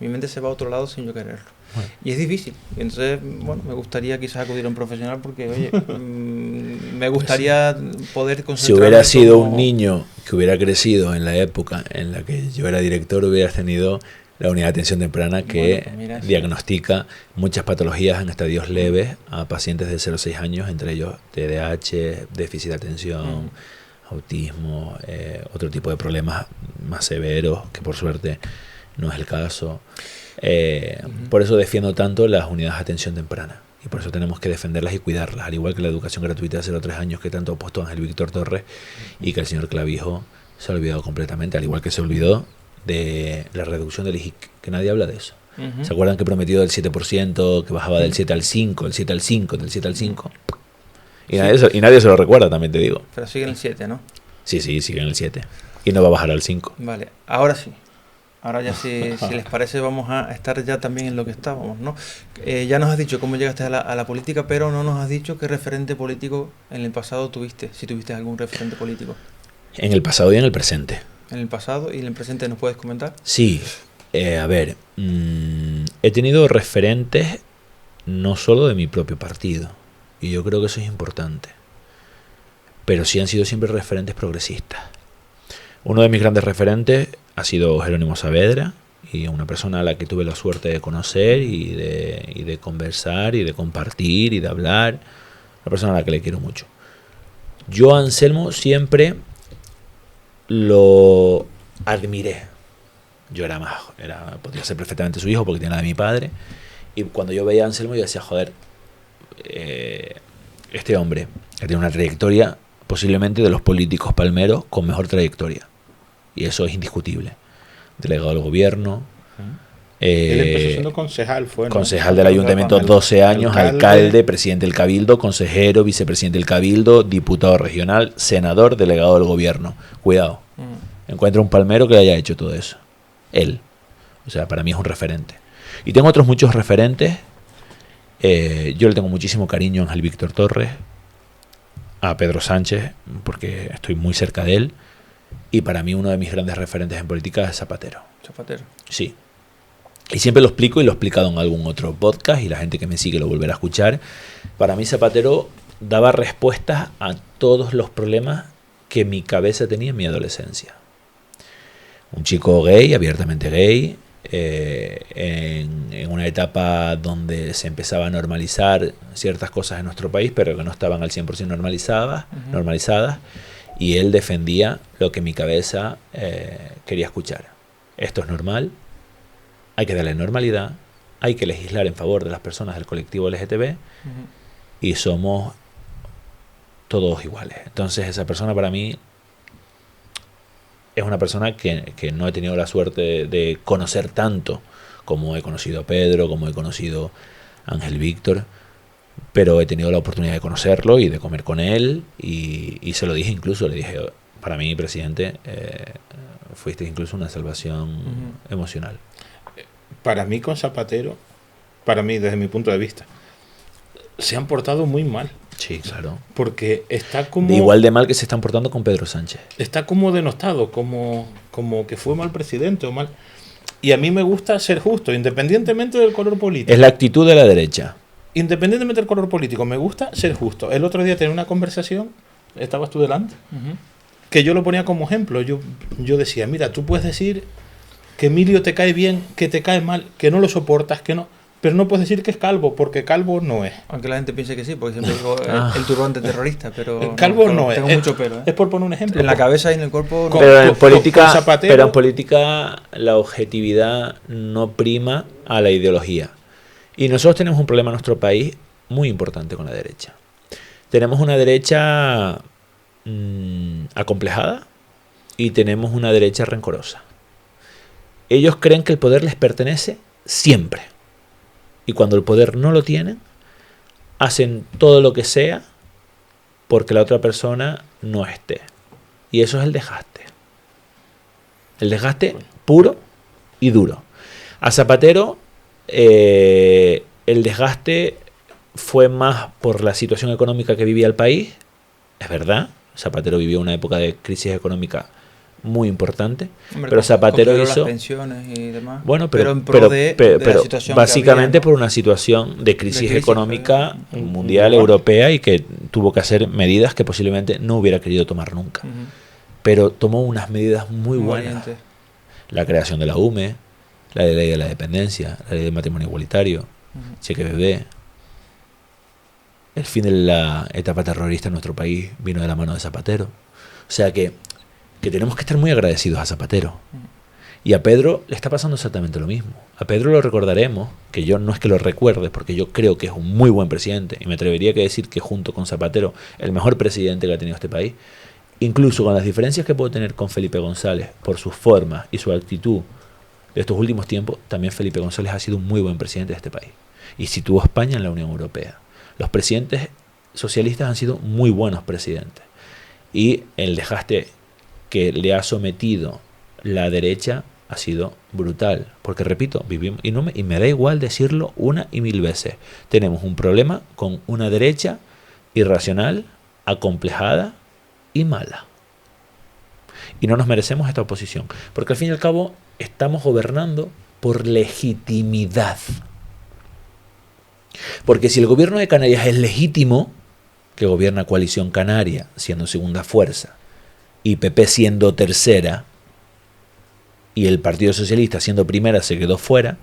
Mi mente se va a otro lado sin yo quererlo. Bueno. Y es difícil. Entonces, me gustaría quizás acudir a un profesional porque, oye, me gustaría poder concentrarme. Si hubiera sido un niño que hubiera crecido en la época en la que yo era director, hubieras tenido la unidad de atención temprana que diagnostica muchas patologías en estadios leves a pacientes de 0 a 6 años, entre ellos TDAH, déficit de atención, autismo, otro tipo de problemas más severos, que por suerte no es el caso. Por eso defiendo tanto las unidades de atención temprana. Y por eso tenemos que defenderlas y cuidarlas, al igual que la educación gratuita de 0 a 3 años que tanto apostó Ángel Víctor Torres y que el señor Clavijo se ha olvidado completamente, al igual que se olvidó de la reducción del IGIC, que nadie habla de eso. ¿Se acuerdan que prometió del 7%, que bajaba del 7 al 5, del 7 al 5, del 7 al 5? Y nadie se lo recuerda, también te digo. Pero sigue en el 7, ¿no? Sí, sigue en el 7. Y no va a bajar al 5. Vale, ahora sí. Ahora ya si les parece vamos a estar ya también en lo que estábamos, ¿no? Ya nos has dicho cómo llegaste a la política, pero no nos has dicho qué referente político en el pasado tuviste, si tuviste algún referente político. En el pasado y en el presente. En el pasado y en el presente, ¿nos puedes comentar? Sí, a ver, he tenido referentes no solo de mi propio partido, y yo creo que eso es importante, pero sí han sido siempre referentes progresistas. Uno de mis grandes referentes ha sido Jerónimo Saavedra, y una persona a la que tuve la suerte de conocer y de conversar y de compartir y de hablar. Una persona a la que le quiero mucho. Yo a Anselmo siempre lo admiré. Yo podría ser perfectamente su hijo porque tiene la de mi padre. Y cuando yo veía a Anselmo yo decía, joder, este hombre que tiene una trayectoria posiblemente de los políticos palmeros con mejor trayectoria. Y eso es indiscutible. Delegado del gobierno. Él empezó siendo concejal, ¿no? Concejal del ayuntamiento 12 años, alcalde, presidente del cabildo, consejero, vicepresidente del cabildo, diputado regional, senador, delegado del gobierno. Cuidado. Encuentra un palmero que haya hecho todo eso. Él. O sea, para mí es un referente. Y tengo otros muchos referentes. Yo le tengo muchísimo cariño a Ángel Víctor Torres, a Pedro Sánchez, porque estoy muy cerca de él. Y para mí uno de mis grandes referentes en política es Zapatero. Zapatero. Sí. Y siempre lo explico y lo he explicado en algún otro podcast y la gente que me sigue lo volverá a escuchar. Para mí Zapatero daba respuestas a todos los problemas que mi cabeza tenía en mi adolescencia. Un chico gay, abiertamente gay, en una etapa donde se empezaba a normalizar ciertas cosas en nuestro país, pero que no estaban al 100% normalizadas, y él defendía lo que mi cabeza quería escuchar. Esto es normal, hay que darle normalidad, hay que legislar en favor de las personas del colectivo LGTB y somos todos iguales. Entonces esa persona para mí es una persona que no he tenido la suerte de conocer tanto como he conocido a Pedro, como he conocido a Ángel Víctor, pero he tenido la oportunidad de conocerlo y de comer con él y se lo dije incluso, le dije, para mí, presidente, fuiste incluso una salvación emocional. Para mí con Zapatero, para mí desde mi punto de vista, se han portado muy mal. Sí, claro. Porque está como... Igual de mal que se están portando con Pedro Sánchez. Está como denostado, como que fue mal presidente o mal... Y a mí me gusta ser justo, independientemente del color político. Es la actitud de la derecha. Independientemente del color político, me gusta ser justo. El otro día tenía una conversación, estabas tú delante, que yo lo ponía como ejemplo. Yo decía, mira, tú puedes decir que Emilio te cae bien, que te cae mal, que no lo soportas, que no... Pero no puedes decir que es calvo, porque calvo no es. Aunque la gente piense que sí, porque siempre digo el turbante terrorista, pero... Calvo no es. Tengo mucho pelo, Es por poner un ejemplo. En la cabeza y en el cuerpo... Con, pero, en Zapatero, política la objetividad no prima a la ideología. Y nosotros tenemos un problema en nuestro país muy importante con la derecha. Tenemos una derecha acomplejada y tenemos una derecha rencorosa. Ellos creen que el poder les pertenece siempre. Y cuando el poder no lo tienen, hacen todo lo que sea porque la otra persona no esté. Y eso es el desgaste. El desgaste puro y duro. A Zapatero, el desgaste fue más por la situación económica que vivía el país. Es verdad, Zapatero vivió una época de crisis económica muy importante. Hombre, pero Zapatero hizo hizo las pensiones y demás. bueno, pero en pro de la situación básicamente que había, ¿no? por una situación de crisis económica mundial, europea, y que tuvo que hacer medidas que posiblemente no hubiera querido tomar nunca. Pero tomó unas medidas muy buenas. Valiente. La creación de la UME, la ley de la dependencia, la ley del matrimonio igualitario, cheque bebé. El fin de la etapa terrorista en nuestro país vino de la mano de Zapatero. O sea que tenemos que estar muy agradecidos a Zapatero. Y a Pedro le está pasando exactamente lo mismo. A Pedro lo recordaremos, que yo no es que lo recuerde, porque yo creo que es un muy buen presidente, y me atrevería a decir que junto con Zapatero, el mejor presidente que ha tenido este país, incluso con las diferencias que puedo tener con Felipe González, por sus formas y su actitud de estos últimos tiempos, también Felipe González ha sido un muy buen presidente de este país. Y situó a España en la Unión Europea. Los presidentes socialistas han sido muy buenos presidentes. Y el desgaste que le ha sometido la derecha ha sido brutal, porque repito, vivimos y me da igual decirlo una y mil veces. Tenemos un problema con una derecha irracional, acomplejada y mala. Y no nos merecemos esta oposición, porque al fin y al cabo estamos gobernando por legitimidad. Porque si el gobierno de Canarias es legítimo, que gobierna Coalición Canaria, siendo segunda fuerza, y PP siendo tercera y el Partido Socialista siendo primera se quedó fuera,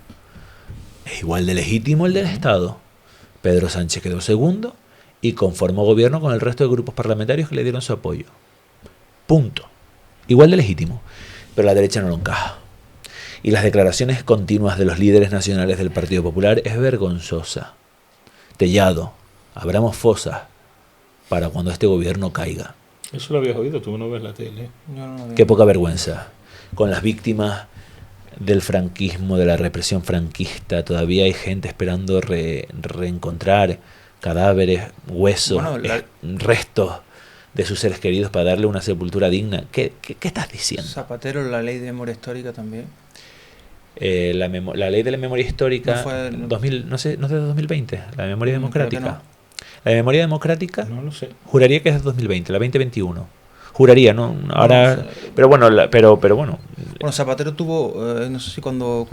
es igual de legítimo el del Estado. Pedro Sánchez quedó segundo y conformó gobierno con el resto de grupos parlamentarios que le dieron su apoyo. Punto. Igual de legítimo. Pero la derecha no lo encaja. Y las declaraciones continuas de los líderes nacionales del Partido Popular es vergonzosa. Tellado, abramos fosas para cuando este gobierno caiga. Eso lo habías oído, tú no ves la tele. Yo no lo veo. Qué poca vergüenza. Con las víctimas del franquismo, de la represión franquista, todavía hay gente esperando reencontrar cadáveres, huesos, Bueno, restos de sus seres queridos para darle una sepultura digna. ¿Qué estás diciendo? Zapatero, la ley de memoria histórica también. La ley de la memoria histórica, No fue el- 2000, no sé, no es de 2020, la memoria Creo que democrática. no. La memoria democrática, No lo sé. juraría que es de 2020, la 2021. Juraría, ¿no? Ahora, No sé. pero bueno, pero bueno, Bueno, Zapatero tuvo, no sé si cuando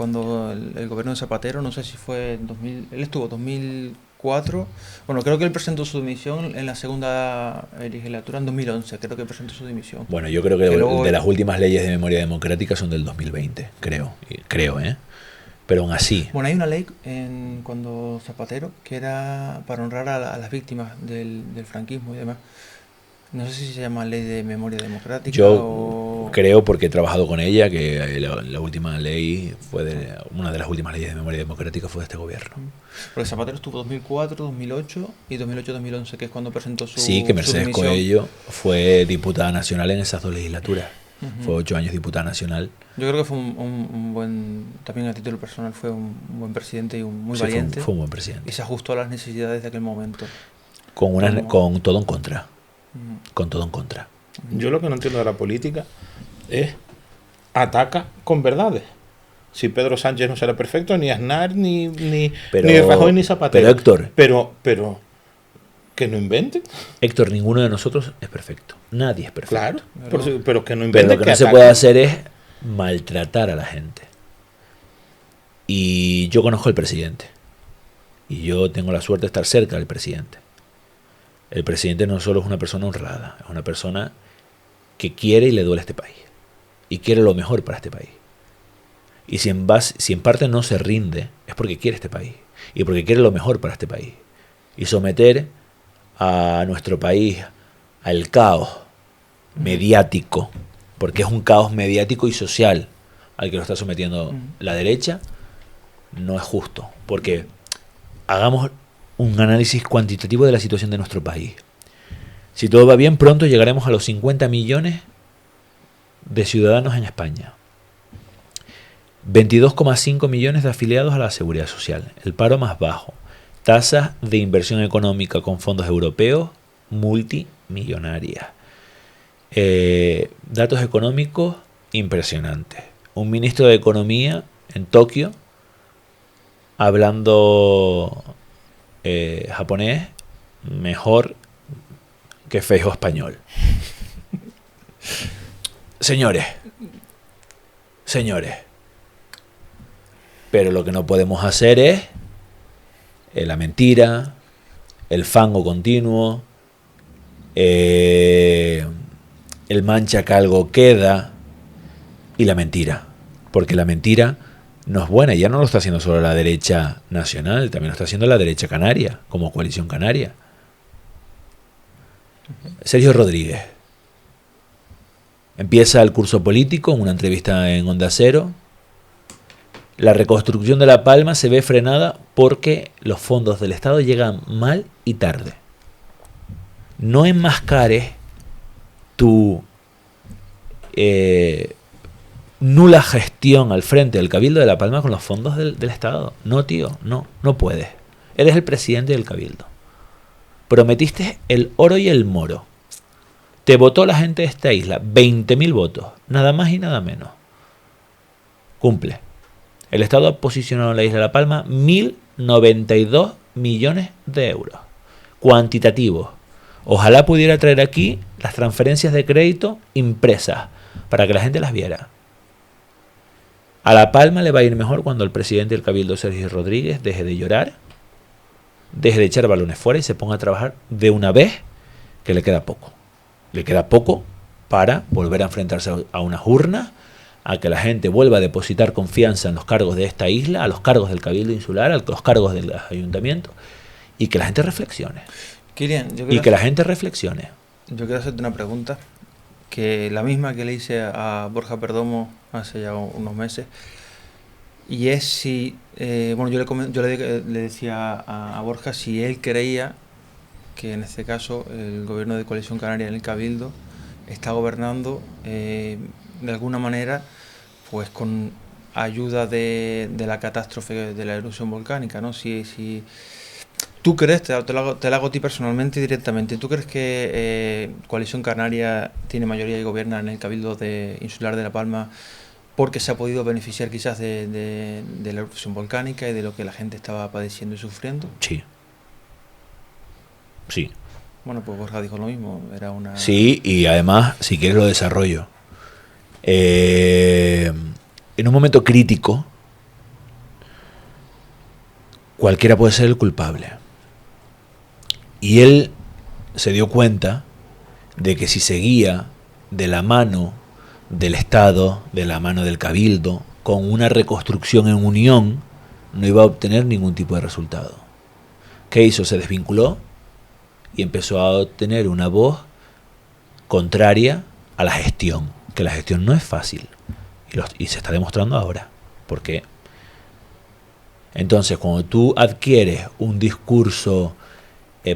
el gobierno de Zapatero, no sé si fue en 2000, él estuvo 2004, bueno, creo que él presentó su dimisión en la segunda legislatura en 2011, creo que presentó su dimisión. bueno, yo creo que Que luego- de las últimas leyes de memoria democrática son del 2020, creo, ¿eh? Pero aún así, Bueno, hay una ley cuando Zapatero que era para honrar a las víctimas del franquismo y demás. No sé si se llama ley de memoria democrática yo o... creo, porque he trabajado con ella, que la última ley una de las últimas leyes de memoria democrática fue de este gobierno. Porque Zapatero estuvo 2004, 2008 y 2008-2011, que es cuando presentó su Sí, que su Mercedes dimisión. Coello fue diputada nacional en esas dos legislaturas. Ujú. Fue 8 años diputada nacional. Yo creo que fue un buen, también a título personal, fue un buen presidente y muy Sí, valiente. fue un buen Y presidente. se ajustó a las necesidades de aquel momento. Con Como- todo en contra. Ujú. Con todo en contra. Yo lo que no entiendo de la política es ataca con verdades. Si Pedro Sánchez no será perfecto, ni Aznar, ni Rajoy, ni Zapatero. Pero Héctor, Pero que no inventen. Héctor, ninguno de nosotros es perfecto. Nadie es perfecto. Claro. Pero- Pero que no Pero inventen. lo que no se ataquen. puede hacer es maltratar a la gente. Y yo conozco al presidente. Y yo tengo la suerte de estar cerca del presidente. El presidente no solo es una persona honrada, es una persona que quiere y le duele a este país. Y quiere lo mejor para este país. Y si en parte no se rinde, es porque quiere este país. Y porque quiere lo mejor para este país. Y someter a nuestro país al caos mediático, porque es un caos mediático y social al que lo está sometiendo la derecha, no es justo. Porque hagamos un análisis cuantitativo de la situación de nuestro país. Si todo va bien, pronto llegaremos a los 50 millones de ciudadanos en España. 22,5 millones de afiliados a la Seguridad Social. El paro más bajo. Tasas de inversión económica con fondos europeos multimillonarias. Datos económicos impresionantes. Un ministro de Economía en Tokio hablando japonés mejor que Feijóo español. Señores, pero lo que no podemos hacer es la mentira, el fango continuo, el mancha que algo queda y la mentira, porque la mentira no es buena. Ya no lo está haciendo solo la derecha nacional, también lo está haciendo la derecha canaria, como Coalición Canaria. Sergio Rodríguez empieza el curso político en una entrevista en Onda Cero. La reconstrucción de La Palma se ve frenada porque los fondos del Estado llegan mal y tarde. No enmascares tu nula gestión al frente del Cabildo de La Palma con los fondos del Estado. No, tío, no puedes. Eres el presidente del Cabildo. Prometiste el oro y el moro. Te votó la gente de esta isla, 20.000 votos, nada más y nada menos. Cumple. El Estado ha posicionado en la isla de La Palma 1.092 millones de euros. Cuantitativos. Ojalá pudiera traer aquí las transferencias de crédito impresas para que la gente las viera. A La Palma le va a ir mejor cuando el presidente del Cabildo, Sergio Rodríguez, deje de llorar, deje de echar balones fuera y se ponga a trabajar de una vez, que le queda poco. Le queda poco para volver a enfrentarse a unas urnas, a que la gente vuelva a depositar confianza en los cargos de esta isla, a los cargos del Cabildo Insular, a los cargos del Ayuntamiento, y que la gente reflexione. Kilian, yo quiero hacerte una pregunta, que la misma que le hice a Borja Perdomo hace ya unos meses, y es si, bueno, yo le decía a Borja si él creía que en este caso el gobierno de Coalición Canaria en el Cabildo está gobernando de alguna manera pues con ayuda de la catástrofe de la erupción volcánica, ¿no? Si tú crees, te lo hago a ti personalmente y directamente, ¿tú crees que Coalición Canaria tiene mayoría y gobierna en el Cabildo Insular de La Palma porque se ha podido beneficiar quizás de la erupción volcánica y de lo que la gente estaba padeciendo y sufriendo? Sí. Sí. Bueno, pues Borja dijo lo mismo, era una... Sí, y además, si quieres lo desarrollo. En un momento crítico, cualquiera puede ser el culpable. Y él se dio cuenta de que si seguía de la mano del Estado, de la mano del Cabildo, con una reconstrucción en unión, no iba a obtener ningún tipo de resultado. ¿Qué hizo? Se desvinculó y empezó a obtener una voz contraria a la gestión, que la gestión no es fácil, y se está demostrando ahora. ¿Por qué? Entonces, cuando tú adquieres un discurso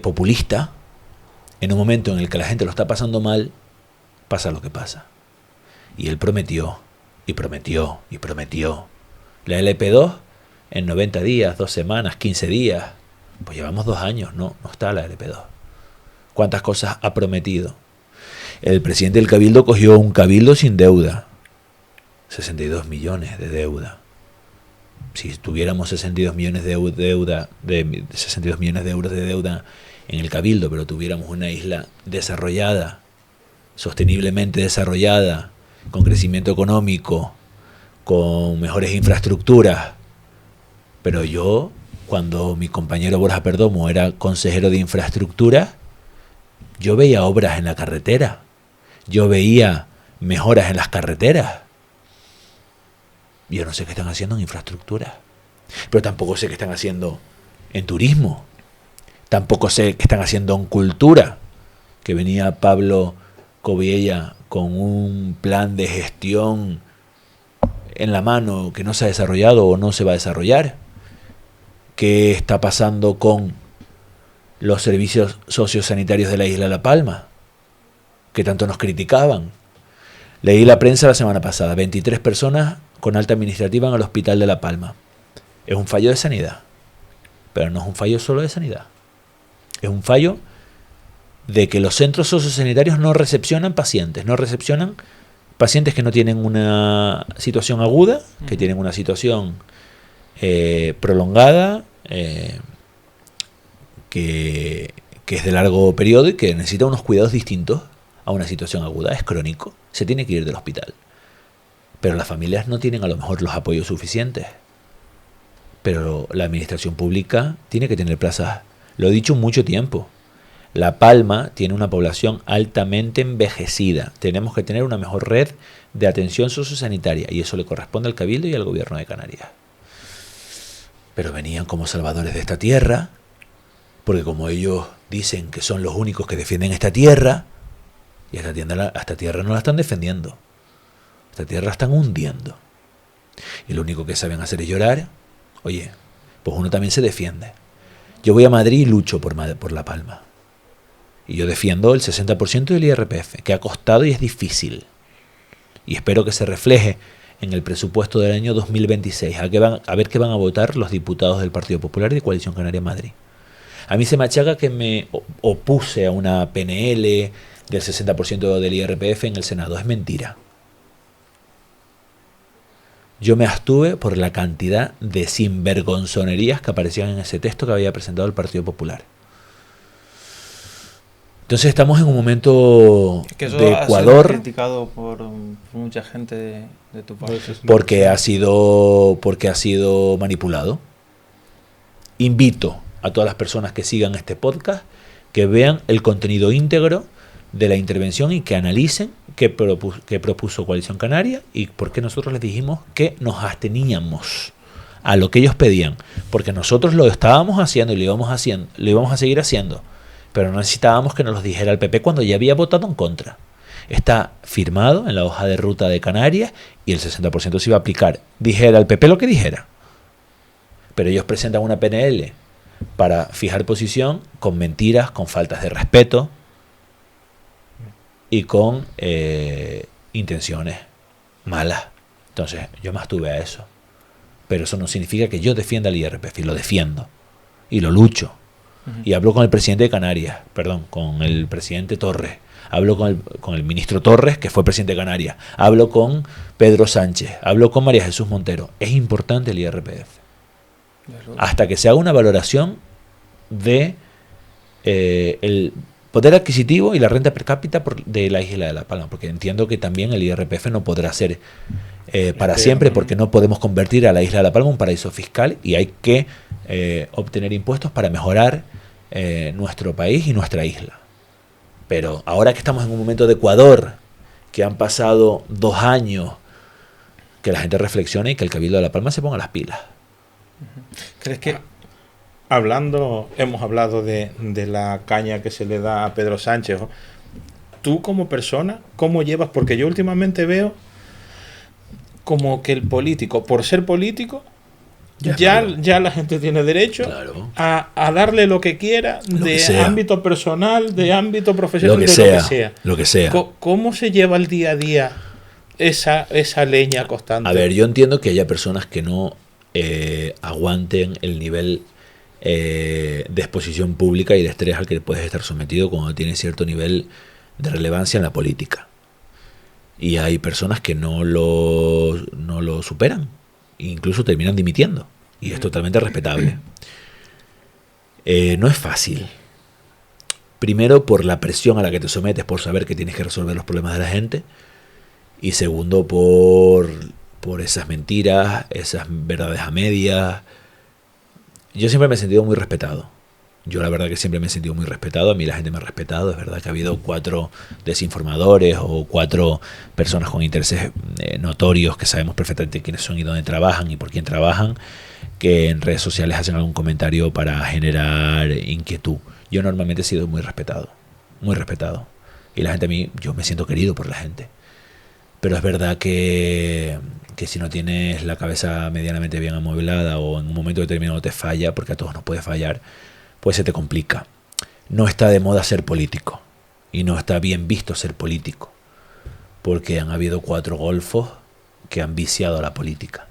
populista, en un momento en el que la gente lo está pasando mal, pasa lo que pasa. Y él prometió, y prometió, y prometió. La LP2 en 90 días, 2 semanas, 15 días, pues llevamos 2 años, no está la LP2. ¿Cuántas cosas ha prometido? El presidente del Cabildo cogió un Cabildo sin deuda. 62 millones de deuda. Si tuviéramos 62 millones de euros de deuda en el Cabildo, pero tuviéramos una isla desarrollada, sosteniblemente desarrollada, con crecimiento económico, con mejores infraestructuras. Pero yo, cuando mi compañero Borja Perdomo era consejero de infraestructura, yo veía obras en la carretera, yo veía mejoras en las carreteras. Yo no sé qué están haciendo en infraestructura, pero tampoco sé qué están haciendo en turismo, tampoco sé qué están haciendo en cultura, que venía Pablo Cobiella con un plan de gestión en la mano que no se ha desarrollado o no se va a desarrollar. ¿Qué está pasando con los servicios sociosanitarios de la isla de La Palma, que tanto nos criticaban? Leí la prensa la semana pasada, 23 personas con alta administrativa en el hospital de La Palma. Es un fallo de sanidad, pero no es un fallo solo de sanidad. Es un fallo de que los centros sociosanitarios no recepcionan pacientes que no tienen una situación aguda, que tienen una situación prolongada, que es de largo periodo y que necesita unos cuidados distintos a una situación aguda. Es crónico, se tiene que ir del hospital. Pero las familias no tienen a lo mejor los apoyos suficientes. Pero la administración pública tiene que tener plazas. Lo he dicho mucho tiempo. La Palma tiene una población altamente envejecida. Tenemos que tener una mejor red de atención sociosanitaria y eso le corresponde al Cabildo y al Gobierno de Canarias. Pero venían como salvadores de esta tierra, porque como ellos dicen que son los únicos que defienden esta tierra, y esta tierra no la están defendiendo. Esta tierra la están hundiendo. Y lo único que saben hacer es llorar. Oye, pues uno también se defiende. Yo voy a Madrid y lucho por La Palma. Y yo defiendo el 60% del IRPF, que ha costado y es difícil. Y espero que se refleje en el presupuesto del año 2026. A ver qué van a votar los diputados del Partido Popular y de Coalición Canaria Madrid. A mí se me achaca que me opuse a una PNL del 60% del IRPF en el Senado. Es mentira. Yo me abstuve por la cantidad de sinvergonzonerías que aparecían en ese texto que había presentado el Partido Popular. Entonces estamos en un momento de Ecuador. Criticado por mucha gente de tu país. Porque ha sido manipulado. Invito a todas las personas que sigan este podcast que vean el contenido íntegro de la intervención y que analicen qué propuso Coalición Canaria y por qué nosotros les dijimos que nos absteníamos a lo que ellos pedían, porque nosotros lo estábamos haciendo y lo íbamos a seguir haciendo, pero no necesitábamos que nos lo dijera el PP cuando ya había votado en contra. Está firmado en la hoja de ruta de Canarias y el 60% se iba a aplicar. Dijera el PP lo que dijera. Pero ellos presentan una PNL para fijar posición con mentiras, con faltas de respeto y con intenciones malas. Entonces yo me abstuve a eso. Pero eso no significa que yo defienda el IRPF, y lo defiendo y lo lucho. Y hablo con el presidente de Canarias, con el presidente Torres. Hablo con el ministro Torres, que fue presidente de Canarias. Hablo con Pedro Sánchez. Hablo con María Jesús Montero. Es importante el IRPF. Hasta que se haga una valoración de el poder adquisitivo y la renta per cápita de la isla de La Palma. Porque entiendo que también el IRPF no podrá ser para siempre, porque no podemos convertir a la isla de La Palma en un paraíso fiscal y hay que obtener impuestos para mejorar nuestro país y nuestra isla. Pero ahora que estamos en un momento de Ecuador, que han pasado 2 años, que la gente reflexione y que el Cabildo de La Palma se ponga las pilas. ¿Crees que...? Hemos hablado de la caña que se le da a Pedro Sánchez. Tú como persona, ¿cómo llevas? Porque yo últimamente veo como que el político, por ser político, ya la gente tiene derecho a darle lo que quiera, ámbito personal, de ámbito profesional, lo que sea. ¿Cómo se lleva el día a día esa leña constante? A ver, yo entiendo que haya personas que no aguanten el nivel de exposición pública y de estrés al que puedes estar sometido cuando tienes cierto nivel de relevancia en la política. Y hay personas que no lo superan. Incluso terminan dimitiendo. Y es totalmente respetable. No es fácil. Primero, por la presión a la que te sometes, por saber que tienes que resolver los problemas de la gente. Y segundo, por esas mentiras, esas verdades a medias. Yo siempre me he sentido muy respetado. Yo la verdad que siempre me he sentido muy respetado. A mí la gente me ha respetado. Es verdad que ha habido 4 desinformadores o 4 personas con intereses notorios que sabemos perfectamente quiénes son y dónde trabajan y por quién trabajan, que en redes sociales hacen algún comentario para generar inquietud. Yo normalmente he sido muy respetado. Muy respetado. Y la gente a mí, yo me siento querido por la gente. Pero es verdad que si no tienes la cabeza medianamente bien amueblada o en un momento determinado te falla, porque a todos nos puede fallar, pues se te complica. No está de moda ser político y no está bien visto ser político, porque han habido 4 golfos que han viciado a la política.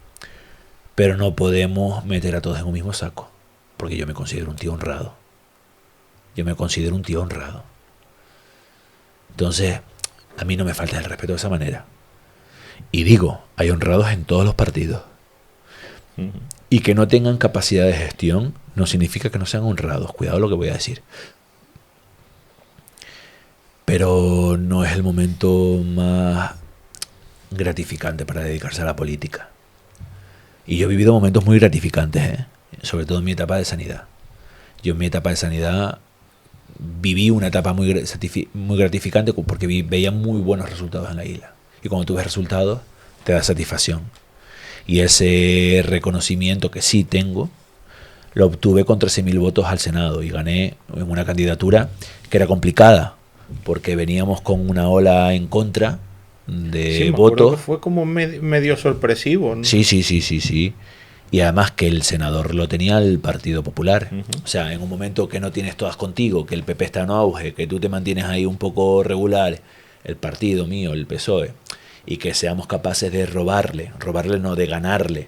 Pero no podemos meter a todos en un mismo saco, porque yo me considero un tío honrado. Entonces, a mí no me falta el respeto de esa manera. Y digo, hay honrados en todos los partidos. Y que no tengan capacidad de gestión no significa que no sean honrados. Cuidado lo que voy a decir. Pero no es el momento más gratificante para dedicarse a la política. Y yo he vivido momentos muy gratificantes, sobre todo en mi etapa de sanidad. Yo en mi etapa de sanidad viví una etapa muy gratificante porque veía muy buenos resultados en la isla. Y cuando tú ves resultados, te da satisfacción. Y ese reconocimiento que sí tengo, lo obtuve con 13.000 votos al Senado y gané en una candidatura que era complicada, porque veníamos con una ola en contra de votos. Fue como medio sorpresivo, ¿no? Sí. Y además que el senador lo tenía el Partido Popular. O sea, en un momento que no tienes todas contigo, que el PP está en auge, que tú te mantienes ahí un poco regular, el partido mío, el PSOE, y que seamos capaces de robarle no, de ganarle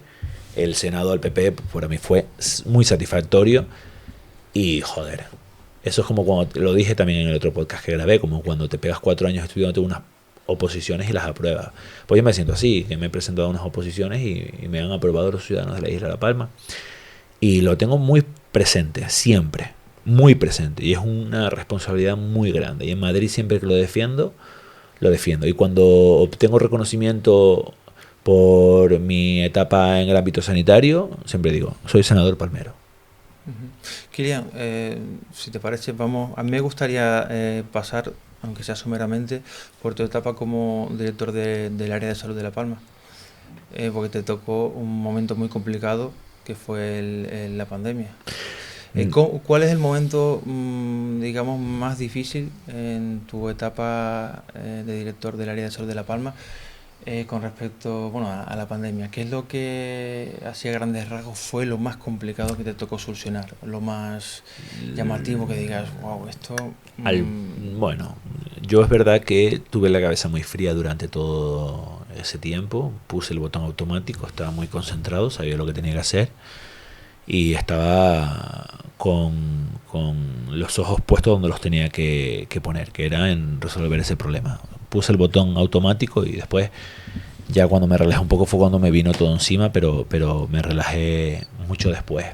el Senado al PP, para mí fue muy satisfactorio. Y joder, eso es como cuando, lo dije también en el otro podcast que grabé, como cuando te pegas 4 años estudiando unas oposiciones y las apruebas. Pues yo me siento así, que me he presentado a unas oposiciones y me han aprobado los ciudadanos de la isla de La Palma. Y lo tengo muy presente, siempre, muy presente. Y es una responsabilidad muy grande. Y en Madrid siempre que lo defiendo. Y cuando obtengo reconocimiento por mi etapa en el ámbito sanitario, siempre digo, soy senador palmero. Kilian, si te parece, a mí me gustaría pasar aunque sea someramente, por tu etapa como director del área de salud de La Palma, porque te tocó un momento muy complicado que fue la pandemia. ¿Cuál es el momento, digamos, más difícil en tu etapa de director del área de salud de La Palma con respecto, bueno, a la pandemia? ¿Qué es lo que, así a grandes rasgos, fue lo más complicado que te tocó solucionar? Lo más llamativo que digas, wow, esto... Bueno, yo es verdad que tuve la cabeza muy fría durante todo ese tiempo. Puse el botón automático, estaba muy concentrado, sabía lo que tenía que hacer. Y estaba con los ojos puestos donde los tenía que poner, que era en resolver ese problema. Puse el botón automático y después, ya cuando me relajé un poco, fue cuando me vino todo encima, pero me relajé mucho después.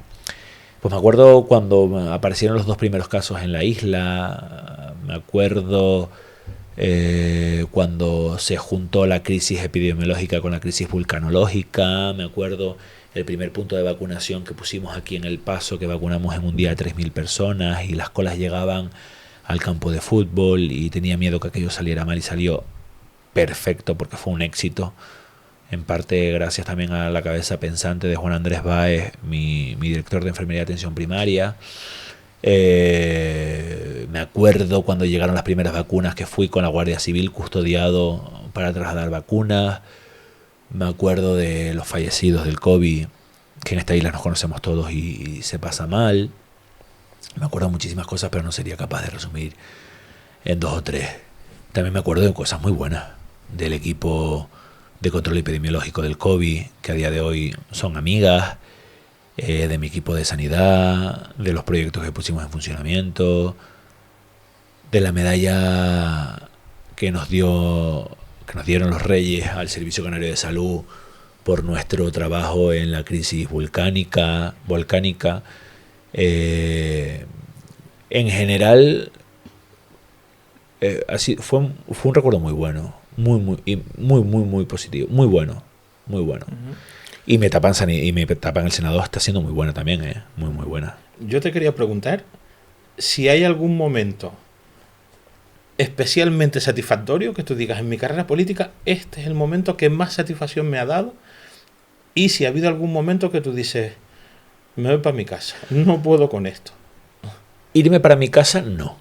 Pues me acuerdo cuando aparecieron los 2 primeros casos en la isla, me acuerdo cuando se juntó la crisis epidemiológica con la crisis vulcanológica, me acuerdo el primer punto de vacunación que pusimos aquí en El Paso, que vacunamos en un día a 3.000 personas y las colas llegaban al campo de fútbol y tenía miedo que aquello saliera mal y salió perfecto porque fue un éxito. En parte gracias también a la cabeza pensante de Juan Andrés Báez, mi director de Enfermería de Atención Primaria. Me acuerdo cuando llegaron las primeras vacunas que fui con la Guardia Civil custodiado para trasladar vacunas. Me acuerdo de los fallecidos del COVID, que en esta isla nos conocemos todos y se pasa mal. Me acuerdo de muchísimas cosas, pero no sería capaz de resumir en 2 o 3. También me acuerdo de cosas muy buenas del equipo de control epidemiológico del COVID, que a día de hoy son amigas, de mi equipo de sanidad, de los proyectos que pusimos en funcionamiento, de la medalla que nos dieron los Reyes al Servicio Canario de Salud por nuestro trabajo en la crisis volcánica. En general, así fue un recuerdo muy bueno, muy positivo, muy bueno. Uh-huh. Y mi etapa en el Senado está siendo muy buena también, muy buena. Yo te quería preguntar si hay algún momento especialmente satisfactorio que tú digas, en mi carrera política este es el momento que más satisfacción me ha dado, y si ha habido algún momento que tú dices, me voy para mi casa, no puedo con esto. Irme para mi casa, no.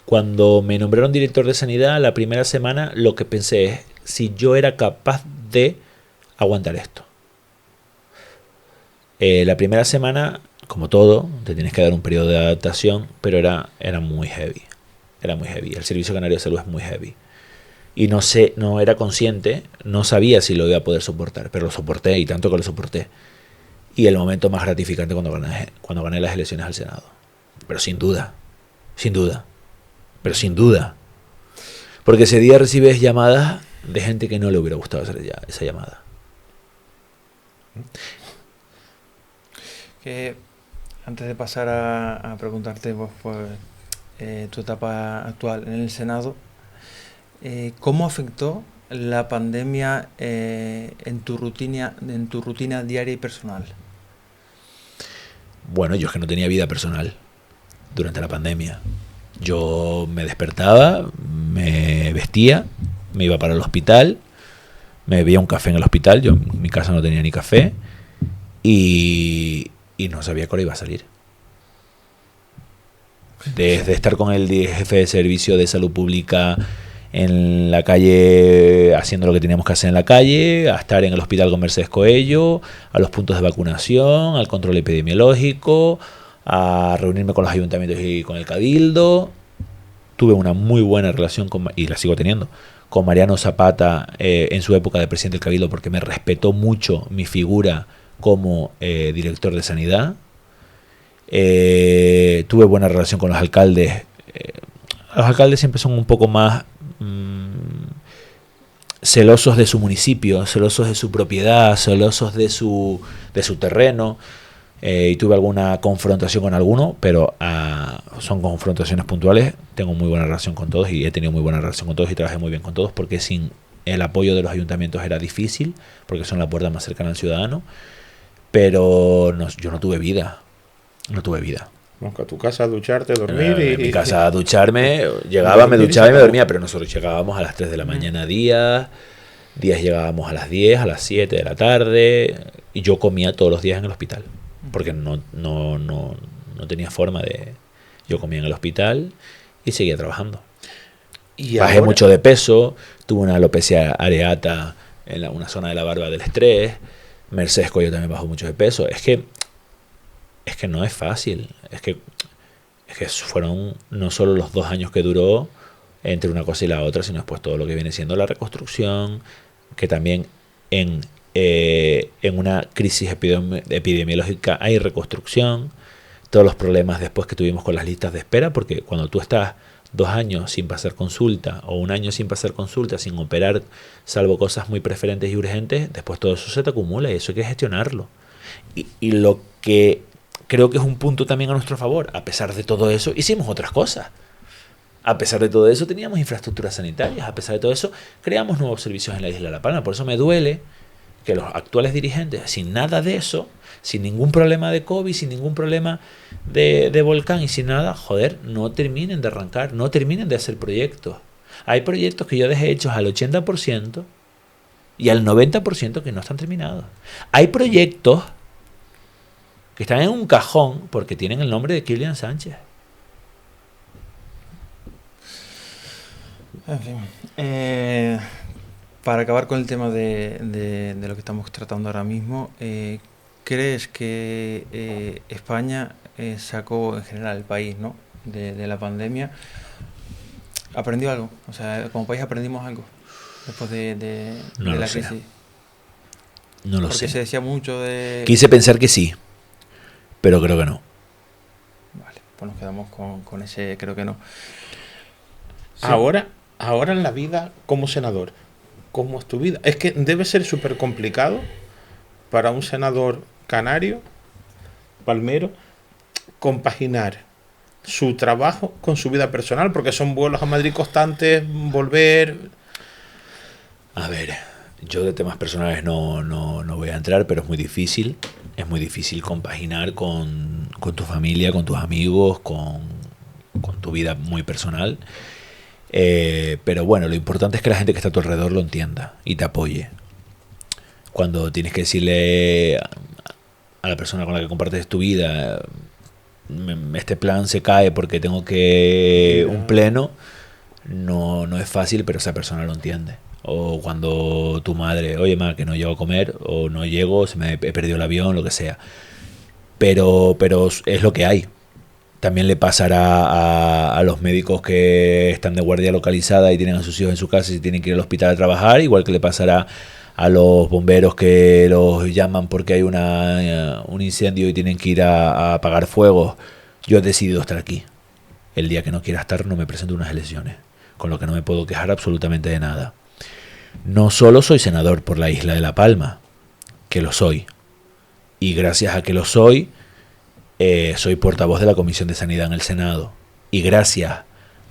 Cuando me nombraron director de sanidad, la primera semana lo que pensé es si yo era capaz de aguantar esto. La primera semana, como todo, te tienes que dar un periodo de adaptación, pero era muy heavy. Era muy heavy. El Servicio Canario de Salud es muy heavy. Y no era consciente, no sabía si lo iba a poder soportar, pero lo soporté, y tanto que lo soporté. Y el momento más gratificante cuando gané las elecciones al Senado. Pero sin duda. Porque ese día recibes llamadas de gente que no le hubiera gustado hacer esa llamada. Que antes de pasar a preguntarte por tu etapa actual en el Senado, ¿cómo afectó la pandemia en tu rutina diaria y personal? Bueno, yo es que no tenía vida personal durante la pandemia. Yo me despertaba, me vestía, me iba para el hospital, me bebía un café en el hospital, yo en mi casa no tenía ni café, y no sabía cuándo iba a salir. Desde estar con el jefe de servicio de salud pública en la calle haciendo lo que teníamos que hacer en la calle, a estar en el hospital con Mercedes Coello, a los puntos de vacunación, al control epidemiológico, a reunirme con los ayuntamientos y con el cabildo. Tuve una muy buena relación y la sigo teniendo, con Mariano Zapata en su época de presidente del cabildo, porque me respetó mucho mi figura como director de sanidad. Tuve buena relación con los alcaldes. Los alcaldes siempre son un poco más celosos de su municipio, celosos de su propiedad, celosos de su terreno, y tuve alguna confrontación con alguno, pero son confrontaciones puntuales. Tengo muy buena relación con todos y he tenido muy buena relación con todos y trabajé muy bien con todos, porque sin el apoyo de los ayuntamientos era difícil, porque son la puerta más cercana al ciudadano. Pero yo no tuve vida. Vamos a tu casa a ducharte, a dormir En mi casa a ducharme, y llegaba, me dormir y duchaba se y me acabó. dormía, pero nosotros llegábamos a las 3 de la mañana días llegábamos a las 10, a las 7 de la tarde, y yo comía todos los días en el hospital, porque no tenía forma de... Yo comía en el hospital y seguía trabajando. Y Bajé ahora, mucho de peso, tuve una alopecia areata en una zona de la barba del estrés, Mercedes Coyo también bajó mucho de peso. Es que no es fácil, es que fueron no solo los 2 años que duró entre una cosa y la otra, sino después todo lo que viene siendo la reconstrucción, que también en una crisis epidemiológica hay reconstrucción, todos los problemas después que tuvimos con las listas de espera, porque cuando tú estás 2 años sin pasar consulta o 1 año sin pasar consulta, sin operar, salvo cosas muy preferentes y urgentes, después todo eso se te acumula y eso hay que gestionarlo. Y lo que creo que es un punto también a nuestro favor, a pesar de todo eso, hicimos otras cosas. A pesar de todo eso, teníamos infraestructuras sanitarias. A pesar de todo eso, creamos nuevos servicios en la isla de La Palma. Por eso me duele que los actuales dirigentes, sin nada de eso, sin ningún problema de COVID, sin ningún problema de volcán y sin nada, joder, no terminen de arrancar, no terminen de hacer proyectos. Hay proyectos que yo dejé hechos al 80% y al 90% que no están terminados. Hay proyectos que están en un cajón porque tienen el nombre de Kilian Sánchez. En fin. Para acabar con el tema de lo que estamos tratando ahora mismo, ¿crees que España sacó en general el país, ¿no? de la pandemia? ¿Aprendió algo? O sea, como país aprendimos algo después de No lo la sé. crisis. No lo Porque sé. se decía mucho de... Quise pensar que sí, pero creo que no. Vale, pues nos quedamos con ese creo que no. Sí. ahora en la vida como senador, ¿cómo es tu vida? Es que debe ser súper complicado para un senador canario, palmero, compaginar su trabajo con su vida personal, porque son vuelos a Madrid constantes, volver... A ver, yo de temas personales no voy a entrar, pero es muy difícil. Es muy difícil compaginar con tu familia, con tus amigos, con tu vida muy personal. Pero bueno, lo importante es que la gente que está a tu alrededor lo entienda y te apoye. Cuando tienes que decirle a la persona con la que compartes tu vida, este plan se cae porque tengo que un pleno, no es fácil, pero esa persona lo entiende. O cuando tu madre, oye, ma, que no llego a comer, o no llego, he perdido el avión, lo que sea. Pero es lo que hay. También le pasará a los médicos que están de guardia localizada y tienen a sus hijos en su casa y tienen que ir al hospital a trabajar, igual que le pasará a los bomberos que los llaman porque hay un incendio y tienen que ir a apagar fuegos. Yo he decidido estar aquí. El día que no quiera estar no me presento a unas elecciones, con lo que no me puedo quejar absolutamente de nada. No solo soy senador por la isla de La Palma, que lo soy, y gracias a que lo soy portavoz de la Comisión de Sanidad en el Senado, y gracias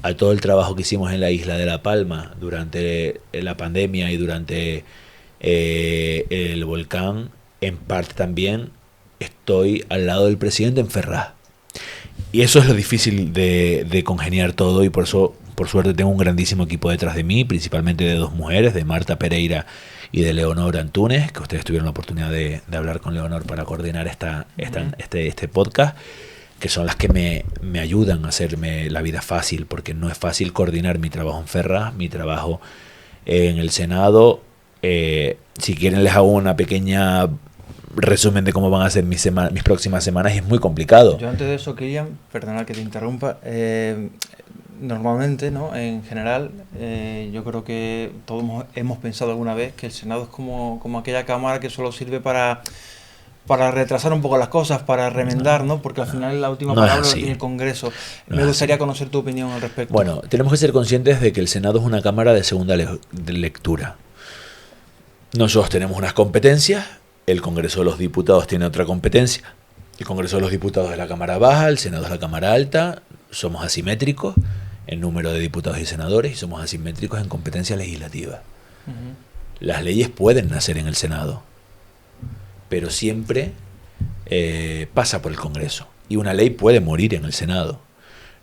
a todo el trabajo que hicimos en la isla de La Palma durante la pandemia y durante el volcán, en parte también estoy al lado del presidente en Ferraz. Y eso es lo difícil de congeniar todo, y por eso, por suerte, tengo un grandísimo equipo detrás de mí, principalmente de 2 mujeres, de Marta Pereira y de Leonor Antúnez, que ustedes tuvieron la oportunidad de hablar con Leonor para coordinar este podcast, que son las que me ayudan a hacerme la vida fácil, porque no es fácil coordinar mi trabajo en Ferraz, mi trabajo en el Senado. Si quieren les hago una pequeña resumen de cómo van a ser mis próximas semanas, y es muy complicado. Yo antes de eso, Kilian, perdona que te interrumpa, normalmente, ¿no? En general, yo creo que todos hemos pensado alguna vez que el Senado es como aquella cámara que solo sirve para retrasar un poco las cosas, para remendar, ¿no? Porque al final la última palabra la tiene el Congreso. Me gustaría conocer tu opinión al respecto. Bueno, tenemos que ser conscientes de que el Senado es una cámara de segunda lectura. Nosotros tenemos unas competencias, el Congreso de los Diputados tiene otra competencia. El Congreso de los Diputados es la Cámara Baja, el Senado es la Cámara Alta. Somos asimétricos en número de diputados y senadores y somos asimétricos en competencia legislativa. Las leyes pueden nacer en el Senado, pero siempre pasa por el Congreso. y una ley puede morir en el Senado.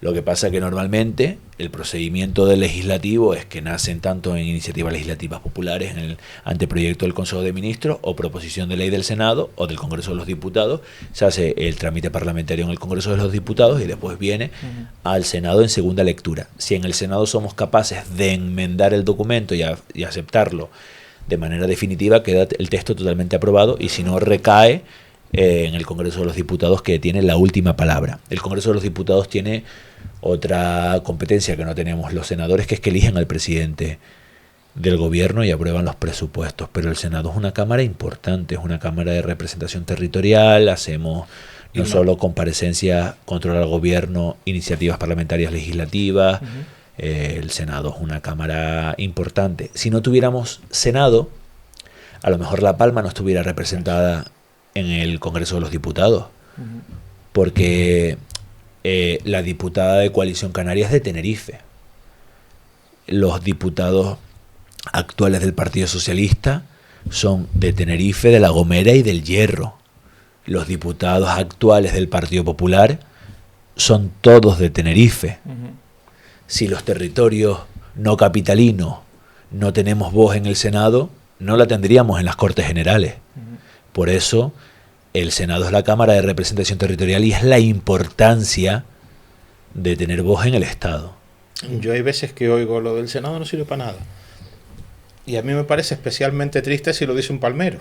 Lo que pasa es que normalmente el procedimiento del legislativo es que nacen tanto en iniciativas legislativas populares, en el anteproyecto del Consejo de Ministros o proposición de ley del Senado o del Congreso de los Diputados. Se hace el trámite parlamentario en el Congreso de los Diputados y después viene al Senado en segunda lectura. Si en el Senado somos capaces de enmendar el documento y aceptarlo de manera definitiva, queda el texto totalmente aprobado, y si no, recae en el Congreso de los Diputados, que tiene la última palabra. El Congreso de los Diputados tiene otra competencia que no tenemos los senadores, que es que eligen al presidente del gobierno y aprueban los presupuestos, pero el Senado es una cámara importante, es una cámara de representación territorial, hacemos no solo comparecencias, control al gobierno, iniciativas parlamentarias legislativas. El Senado es una cámara importante. Si no tuviéramos Senado, a lo mejor La Palma no estuviera representada en el Congreso de los Diputados, porque la diputada de Coalición Canaria es de Tenerife. Los diputados actuales del Partido Socialista son de Tenerife, de La Gomera y del Hierro. Los diputados actuales del Partido Popular son todos de Tenerife. Si los territorios no capitalinos no tenemos voz en el Senado, no la tendríamos en las Cortes Generales. Por eso el Senado es la Cámara de Representación Territorial y es la importancia de tener voz en el Estado. Yo hay veces que oigo lo del Senado no sirve para nada. Y a mí me parece especialmente triste si lo dice un palmero.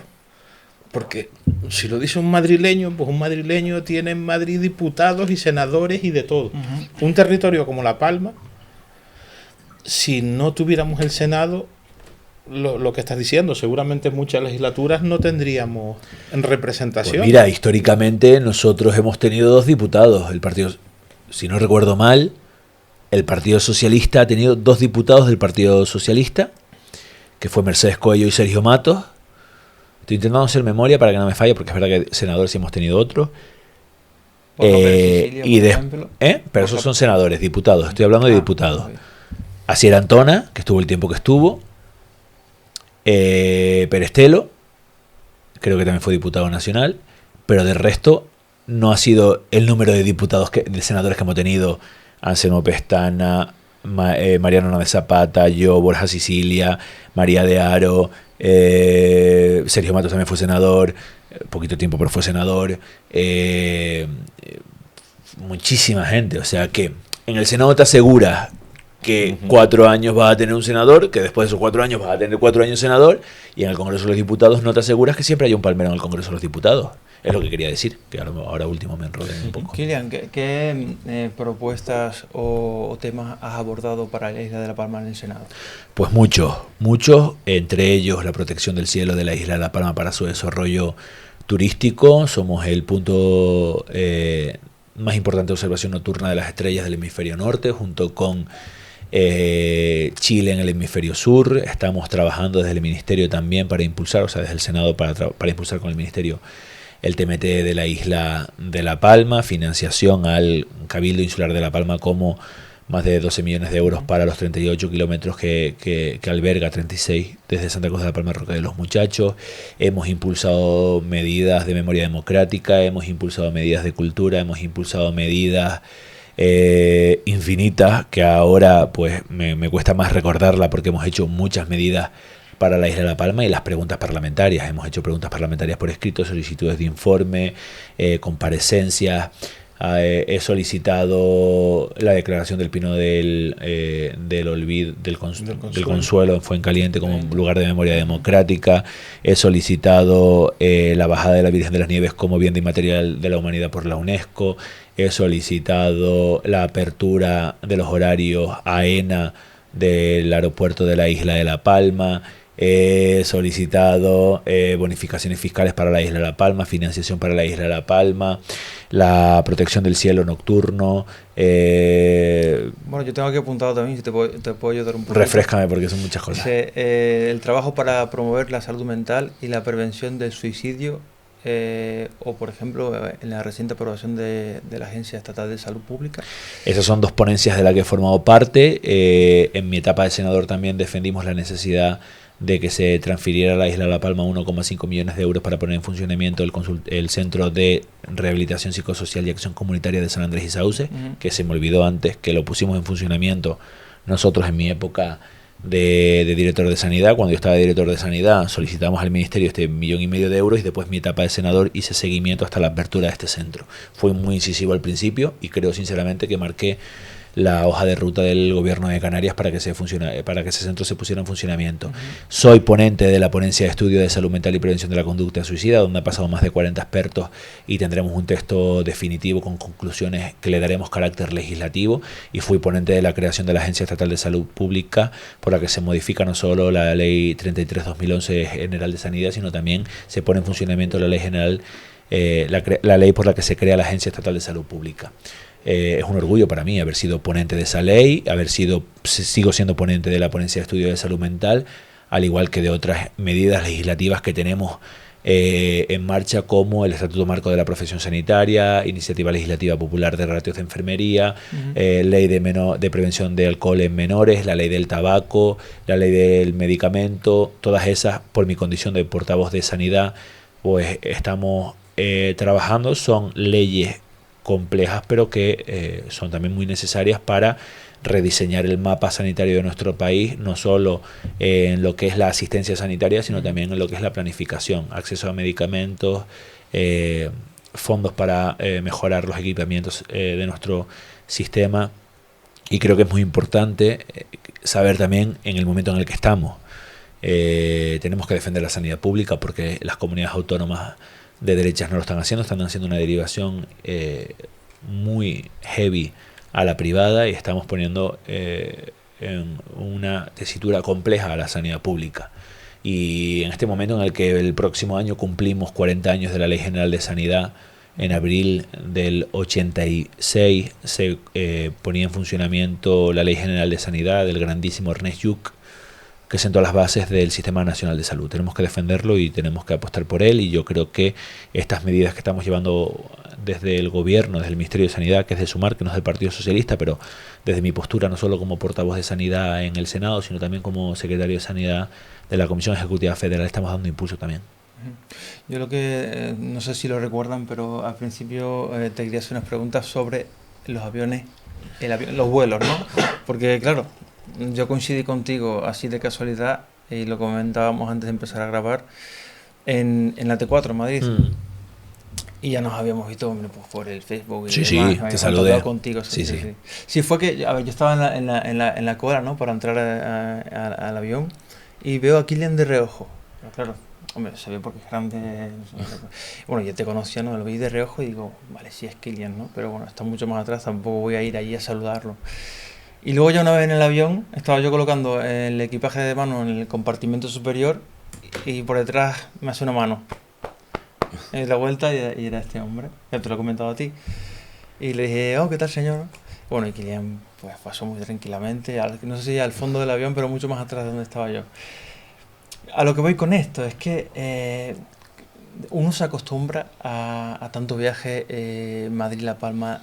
Porque si lo dice un madrileño, pues un madrileño tiene en Madrid diputados y senadores y de todo. Un territorio como La Palma, si no tuviéramos el Senado, lo que estás diciendo, seguramente muchas legislaturas no tendríamos en representación. Pues mira, históricamente nosotros hemos tenido 2 diputados. El partido, si no recuerdo mal, el Partido Socialista ha tenido 2 diputados del Partido Socialista, que fue Mercedes Coello y Sergio Matos. Estoy intentando hacer memoria para que no me falle, porque es verdad que senadores sí hemos tenido otros. Pero esos son senadores, diputados. Estoy hablando de diputados. Asier Antona, que estuvo el tiempo que estuvo. Perestelo, creo que también fue diputado nacional, pero del resto no ha sido el número de diputados, de senadores que hemos tenido: Anselmo Pestana, Mariano Nave Zapata, yo, Borja Sicilia, María de Haro, Sergio Matos también fue senador, poquito tiempo pero fue senador, muchísima gente. O sea que en el Senado te aseguras que 4 años vas a tener un senador, que después de esos 4 años vas a tener 4 años senador, y en el Congreso de los Diputados no te aseguras que siempre haya un palmero en el Congreso de los Diputados. Es lo que quería decir, que ahora último me enrolé un poco. Kilian, ¿qué propuestas o temas has abordado para la isla de La Palma en el Senado? Pues muchos, entre ellos la protección del cielo de la isla de La Palma para su desarrollo turístico. Somos el punto más importante de observación nocturna de las estrellas del hemisferio norte, junto con Chile en el hemisferio sur. Estamos trabajando desde el Ministerio también para impulsar, o sea, desde el Senado para impulsar con el Ministerio el TMT de la isla de La Palma, financiación al Cabildo Insular de La Palma, como más de 12 millones de euros para los 38 kilómetros que alberga, 36 desde Santa Cruz de La Palma a Roca de los Muchachos. Hemos impulsado medidas de memoria democrática, hemos impulsado medidas de cultura, hemos impulsado medidas infinitas, que ahora pues me cuesta más recordarla, porque hemos hecho muchas medidas para la isla de La Palma. Y las preguntas parlamentarias, hemos hecho preguntas parlamentarias por escrito, solicitudes de informe, comparecencias. He solicitado la declaración del Pino del Consuelo en Fuencaliente como lugar de memoria democrática. He solicitado la bajada de la Virgen de las Nieves como bien de inmaterial de la humanidad por la UNESCO. He solicitado la apertura de los horarios AENA del aeropuerto de la isla de La Palma. He solicitado bonificaciones fiscales para la isla de La Palma, financiación para la isla de La Palma, la protección del cielo nocturno. Bueno, yo tengo aquí apuntado también, si te puedo ayudar un poco. Refréscame, porque son muchas cosas. El trabajo para promover la salud mental y la prevención del suicidio, o por ejemplo en la reciente aprobación de la Agencia Estatal de Salud Pública. Esas son 2 ponencias de las que he formado parte. En mi etapa de senador también defendimos la necesidad de que se transfiriera a la isla de La Palma 1,5 millones de euros para poner en funcionamiento el Centro de Rehabilitación Psicosocial y Acción Comunitaria de San Andrés y Sauce, que se me olvidó antes, que lo pusimos en funcionamiento nosotros en mi época de director de Sanidad. Cuando yo estaba de director de Sanidad solicitamos al Ministerio 1,5 millones de euros y después mi etapa de senador hice seguimiento hasta la apertura de este centro. Fue muy incisivo al principio y creo sinceramente que marqué la hoja de ruta del gobierno de Canarias para que ese centro se pusiera en funcionamiento. Soy ponente de la ponencia de estudio de salud mental y prevención de la conducta suicida, donde ha pasado más de 40 expertos y tendremos un texto definitivo con conclusiones que le daremos carácter legislativo, y fui ponente de la creación de la Agencia Estatal de Salud Pública, por la que se modifica no solo la Ley 33/2011 General de Sanidad, sino también se pone en funcionamiento la Ley General, la ley por la que se crea la Agencia Estatal de Salud Pública. Es un orgullo para mí haber sido ponente de esa ley, sigo siendo ponente de la ponencia de estudio de salud mental, al igual que de otras medidas legislativas que tenemos en marcha, como el Estatuto Marco de la Profesión Sanitaria, Iniciativa Legislativa Popular de Ratios de Enfermería, Ley de Prevención de Alcohol en Menores, la Ley del Tabaco, la Ley del Medicamento. Todas esas, por mi condición de portavoz de Sanidad, pues estamos trabajando. Son leyes complejas, pero que son también muy necesarias para rediseñar el mapa sanitario de nuestro país, no solo en lo que es la asistencia sanitaria, sino también en lo que es la planificación, acceso a medicamentos, fondos para mejorar los equipamientos de nuestro sistema. Y creo que es muy importante saber también en el momento en el que estamos. Tenemos que defender la sanidad pública, porque las comunidades autónomas de derechas no lo están haciendo una derivación muy heavy a la privada, y estamos poniendo en una tesitura compleja a la sanidad pública. Y en este momento en el que el próximo año cumplimos 40 años de la Ley General de Sanidad, en abril del 86 se ponía en funcionamiento la Ley General de Sanidad del grandísimo Ernest Lluch, que sentó las bases del Sistema Nacional de Salud. Tenemos que defenderlo y tenemos que apostar por él, y yo creo que estas medidas que estamos llevando desde el gobierno, desde el Ministerio de Sanidad, que es de Sumar, que no es del Partido Socialista, pero desde mi postura, no solo como portavoz de Sanidad en el Senado, sino también como secretario de Sanidad de la Comisión Ejecutiva Federal, estamos dando impulso también. Yo lo que, no sé si lo recuerdan, pero al principio te quería hacer unas preguntas sobre los aviones, los vuelos, ¿no? Porque claro, yo coincidí contigo así de casualidad, y lo comentábamos antes de empezar a grabar, en la T4 en Madrid. Y ya nos habíamos visto pues, por el Facebook y sí, demás. Sí, te saludé Contigo, sí. Sí, fue que, a ver, yo estaba en la cola, ¿no? Para entrar al avión, y veo a Kylian de reojo. Pero claro, hombre, se ve porque es grande. Bueno, yo te conocía, ¿no? Lo vi de reojo y digo, vale, sí es Kylian, ¿no? Pero bueno, está mucho más atrás, tampoco voy a ir allí a saludarlo. Y luego ya una vez en el avión, estaba yo colocando el equipaje de mano en el compartimento superior, y por detrás me hace una mano. La vuelta, y era este hombre, ya te lo he comentado a ti. Y le dije, oh, ¿qué tal, señor? Bueno, y Kylian pues pasó muy tranquilamente, no sé si al fondo del avión, pero mucho más atrás de donde estaba yo. A lo que voy con esto es que uno se acostumbra a tanto viaje Madrid-La Palma,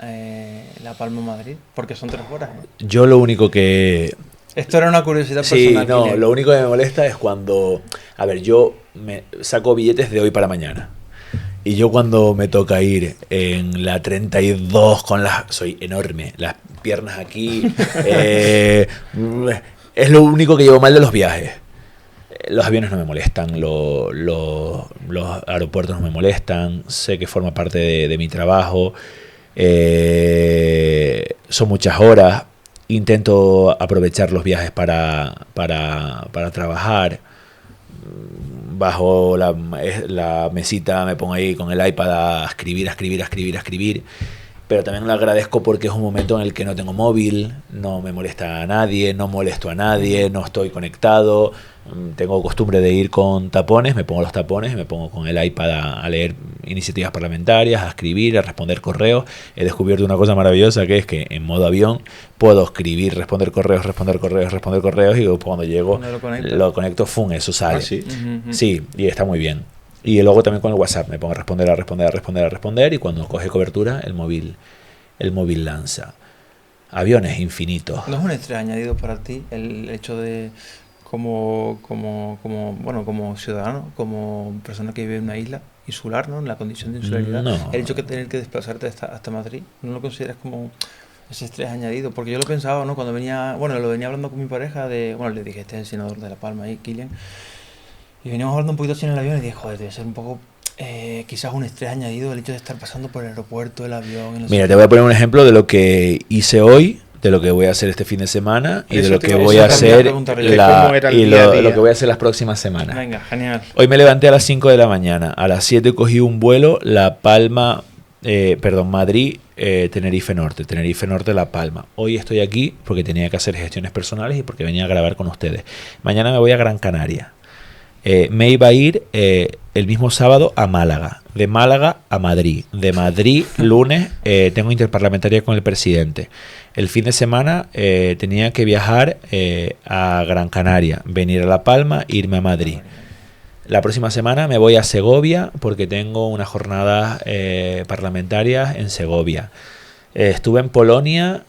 La Palma-Madrid, porque son 3 horas. Yo lo único que... Esto era una curiosidad Sí, personal. no, Kylian. lo único que me molesta es cuando... A ver, yo me saco billetes de hoy para mañana. Y yo cuando me toca ir en la 32 con soy enorme, las piernas aquí, es lo único que llevo mal de los viajes. Los aviones no me molestan, los aeropuertos no me molestan, sé que forma parte de mi trabajo, son muchas horas, intento aprovechar los viajes para trabajar. Bajo la mesita me pongo ahí con el iPad a escribir, pero también lo agradezco porque es un momento en el que no tengo móvil, no me molesta a nadie, no molesto a nadie, no estoy conectado. Tengo costumbre de ir con tapones, me pongo los tapones y me pongo con el iPad a leer iniciativas parlamentarias, a escribir, a responder correos. He descubierto una cosa maravillosa, que es que en modo avión puedo escribir, responder correos, y cuando llego lo conecto, eso sale. ¿Ah, sí? Sí, y está muy bien. Y luego también con el WhatsApp me pongo a responder, y cuando coge cobertura el móvil lanza. Aviones infinitos. ¿No es un estrés añadido para ti el hecho de bueno, como ciudadano, como persona que vive en una isla insular, ¿no? En la condición de insularidad, No. el hecho de tener que desplazarte hasta Madrid, ¿no lo consideras como ese estrés añadido? Porque yo lo pensaba, ¿no? Cuando venía, bueno, lo venía hablando con mi pareja bueno, le dije, este es el senador de La Palma ahí, Kilian, y veníamos hablando un poquito así en el avión y dije, joder, debe ser un poco, quizás un estrés añadido el hecho de estar pasando por el aeropuerto, el avión... Mira, te voy a poner un ejemplo de lo que hice hoy, de lo que voy a hacer este fin de semana y de Eso lo te que iba a voy a decir, hacer ¿cómo era el y día a día? lo que voy a hacer las próximas semanas. Venga, genial. Hoy me levanté a las 5 de la mañana. A las 7 cogí un vuelo, Madrid, Tenerife Norte, La Palma. Hoy estoy aquí porque tenía que hacer gestiones personales y porque venía a grabar con ustedes. Mañana me voy a Gran Canaria. Me iba a ir el mismo sábado a Málaga, de Málaga a Madrid, de Madrid lunes tengo interparlamentaria con el presidente. El fin de semana tenía que viajar a Gran Canaria, venir a La Palma, irme a Madrid. La próxima semana me voy a Segovia porque tengo unas jornadas parlamentarias en Segovia. Estuve en Polonia,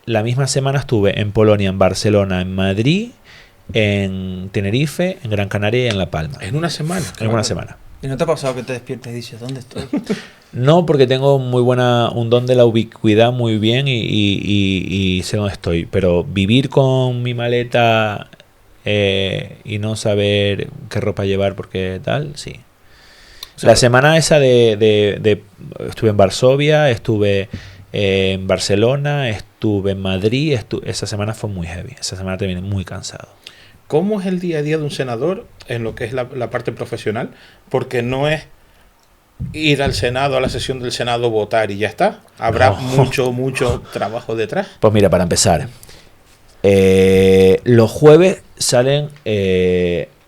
la misma semana estuve en Polonia, en Barcelona, en Madrid, en Tenerife, en Gran Canaria y en La Palma. En una semana. En una semana. ¿Y no te ha pasado que te despiertes y dices, ¿dónde estoy? No, porque tengo un don de la ubicuidad muy bien y sé dónde estoy. Pero vivir con mi maleta y no saber qué ropa llevar porque tal, sí. O sea, la semana esa estuve en Varsovia, estuve en Barcelona, estuve en Madrid, esa semana fue muy heavy. Esa semana terminé muy cansado. ¿Cómo es el día a día de un senador en lo que es la parte profesional? Porque no es ir al Senado, a la sesión del Senado, votar y ya está. Habrá mucho trabajo detrás. Pues mira, para empezar, los jueves salen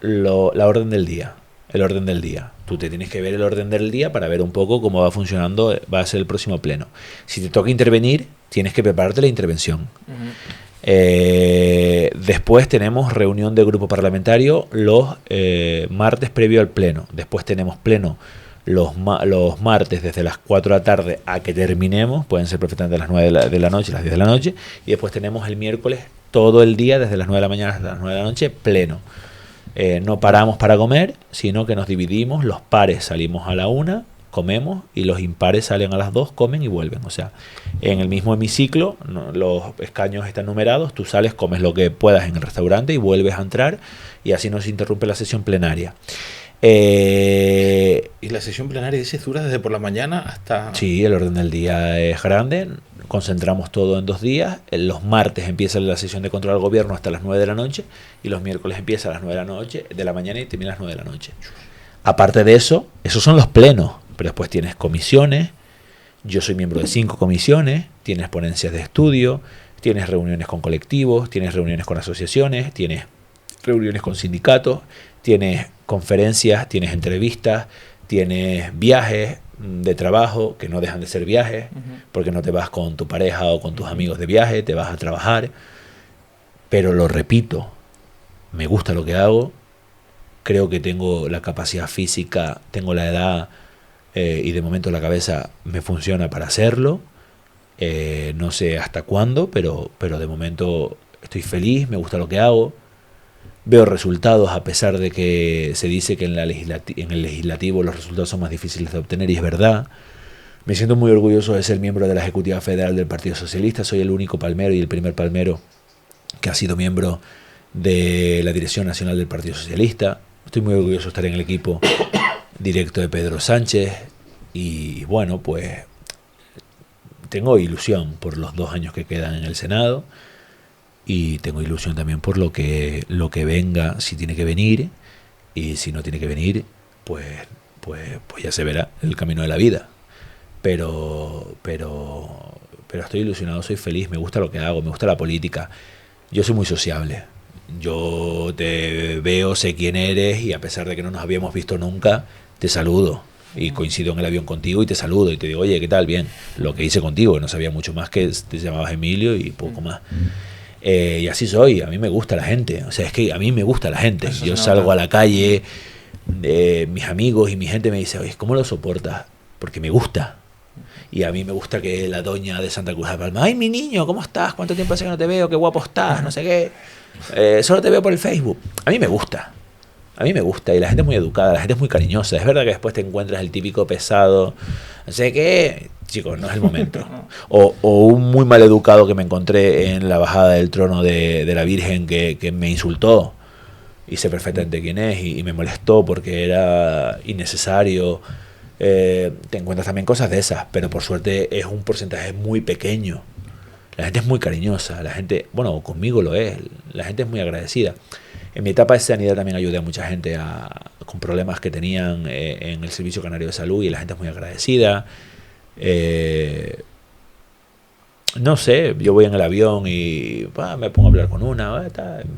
la orden del día. El orden del día. Tú te tienes que ver el orden del día para ver un poco cómo va funcionando, va a ser el próximo pleno. Si te toca intervenir, tienes que prepararte la intervención. Después tenemos reunión de grupo parlamentario los martes previo al pleno. Después tenemos pleno los martes desde las 4 de la tarde a que terminemos. Pueden ser perfectamente las 9 de la noche, las 10 de la noche. Y después tenemos el miércoles todo el día desde las 9 de la mañana hasta las 9 de la noche pleno. No paramos para comer, sino que nos dividimos. Los pares salimos a la 1, comemos, y los impares salen a las 2, comen y vuelven. O sea, en el mismo hemiciclo, los escaños están numerados, tú sales, comes lo que puedas en el restaurante y vuelves a entrar, y así no se interrumpe la sesión plenaria. Y la sesión plenaria, dices, dura desde por la mañana hasta... Sí, el orden del día es grande, concentramos todo en 2 días. Los martes empieza la sesión de control al gobierno hasta las 9 de la noche, y los miércoles empieza a las 9 de la mañana y termina a las 9 de la noche. Aparte de eso, esos son los plenos, pero después tienes comisiones. Yo soy miembro de 5 comisiones, tienes ponencias de estudio, tienes reuniones con colectivos, tienes reuniones con asociaciones, tienes reuniones con sindicatos, tienes conferencias, tienes entrevistas, tienes viajes de trabajo que no dejan de ser viajes, porque no te vas con tu pareja o con tus amigos de viaje, te vas a trabajar. Pero lo repito, me gusta lo que hago, creo que tengo la capacidad física, tengo la edad y de momento la cabeza me funciona para hacerlo. No sé hasta cuándo, pero de momento estoy feliz, me gusta lo que hago. Veo resultados, a pesar de que se dice que en el legislativo los resultados son más difíciles de obtener, y es verdad. Me siento muy orgulloso de ser miembro de la Ejecutiva Federal del Partido Socialista. Soy el único palmero y el primer palmero que ha sido miembro de la Dirección Nacional del Partido Socialista. Estoy muy orgulloso de estar en el equipo directo de Pedro Sánchez. Y bueno, pues tengo ilusión por los 2 años que quedan en el Senado. Y tengo ilusión también por lo que venga, si tiene que venir, y si no tiene que venir, pues ya se verá el camino de la vida. Pero estoy ilusionado, soy feliz, me gusta lo que hago, me gusta la política. Yo soy muy sociable. Yo te veo, sé quién eres, y a pesar de que no nos habíamos visto nunca, te saludo. Y coincido en el avión contigo y te saludo y te digo, oye, ¿qué tal? Bien. Lo que hice contigo, que no sabía mucho más, que te llamabas Emilio y poco más. Y así soy, a mí me gusta la gente, o sea, es que a mí me gusta la gente. Eso yo salgo a la calle, mis amigos y mi gente me dice, oye, ¿cómo lo soportas? Porque me gusta, Y a mí me gusta que la doña de Santa Cruz de la Palma, ay, mi niño, ¿cómo estás? ¿Cuánto tiempo hace que no te veo? Qué guapo estás, no sé qué. Solo te veo por el Facebook. A mí me gusta. A mí me gusta. Y la gente es muy educada, la gente es muy cariñosa. Es verdad que después te encuentras el típico pesado, no sé qué. Chicos, no es el momento. O un muy mal educado que me encontré en la bajada del trono de la Virgen que me insultó. Y sé perfectamente quién es y me molestó porque era innecesario. Te encuentras también cosas de esas, pero por suerte es un porcentaje muy pequeño. La gente es muy cariñosa, la gente, bueno, conmigo lo es, la gente es muy agradecida. En mi etapa de sanidad también ayudé a mucha gente con problemas que tenían en el Servicio Canario de Salud y la gente es muy agradecida. No sé, yo voy en el avión y me pongo a hablar con una,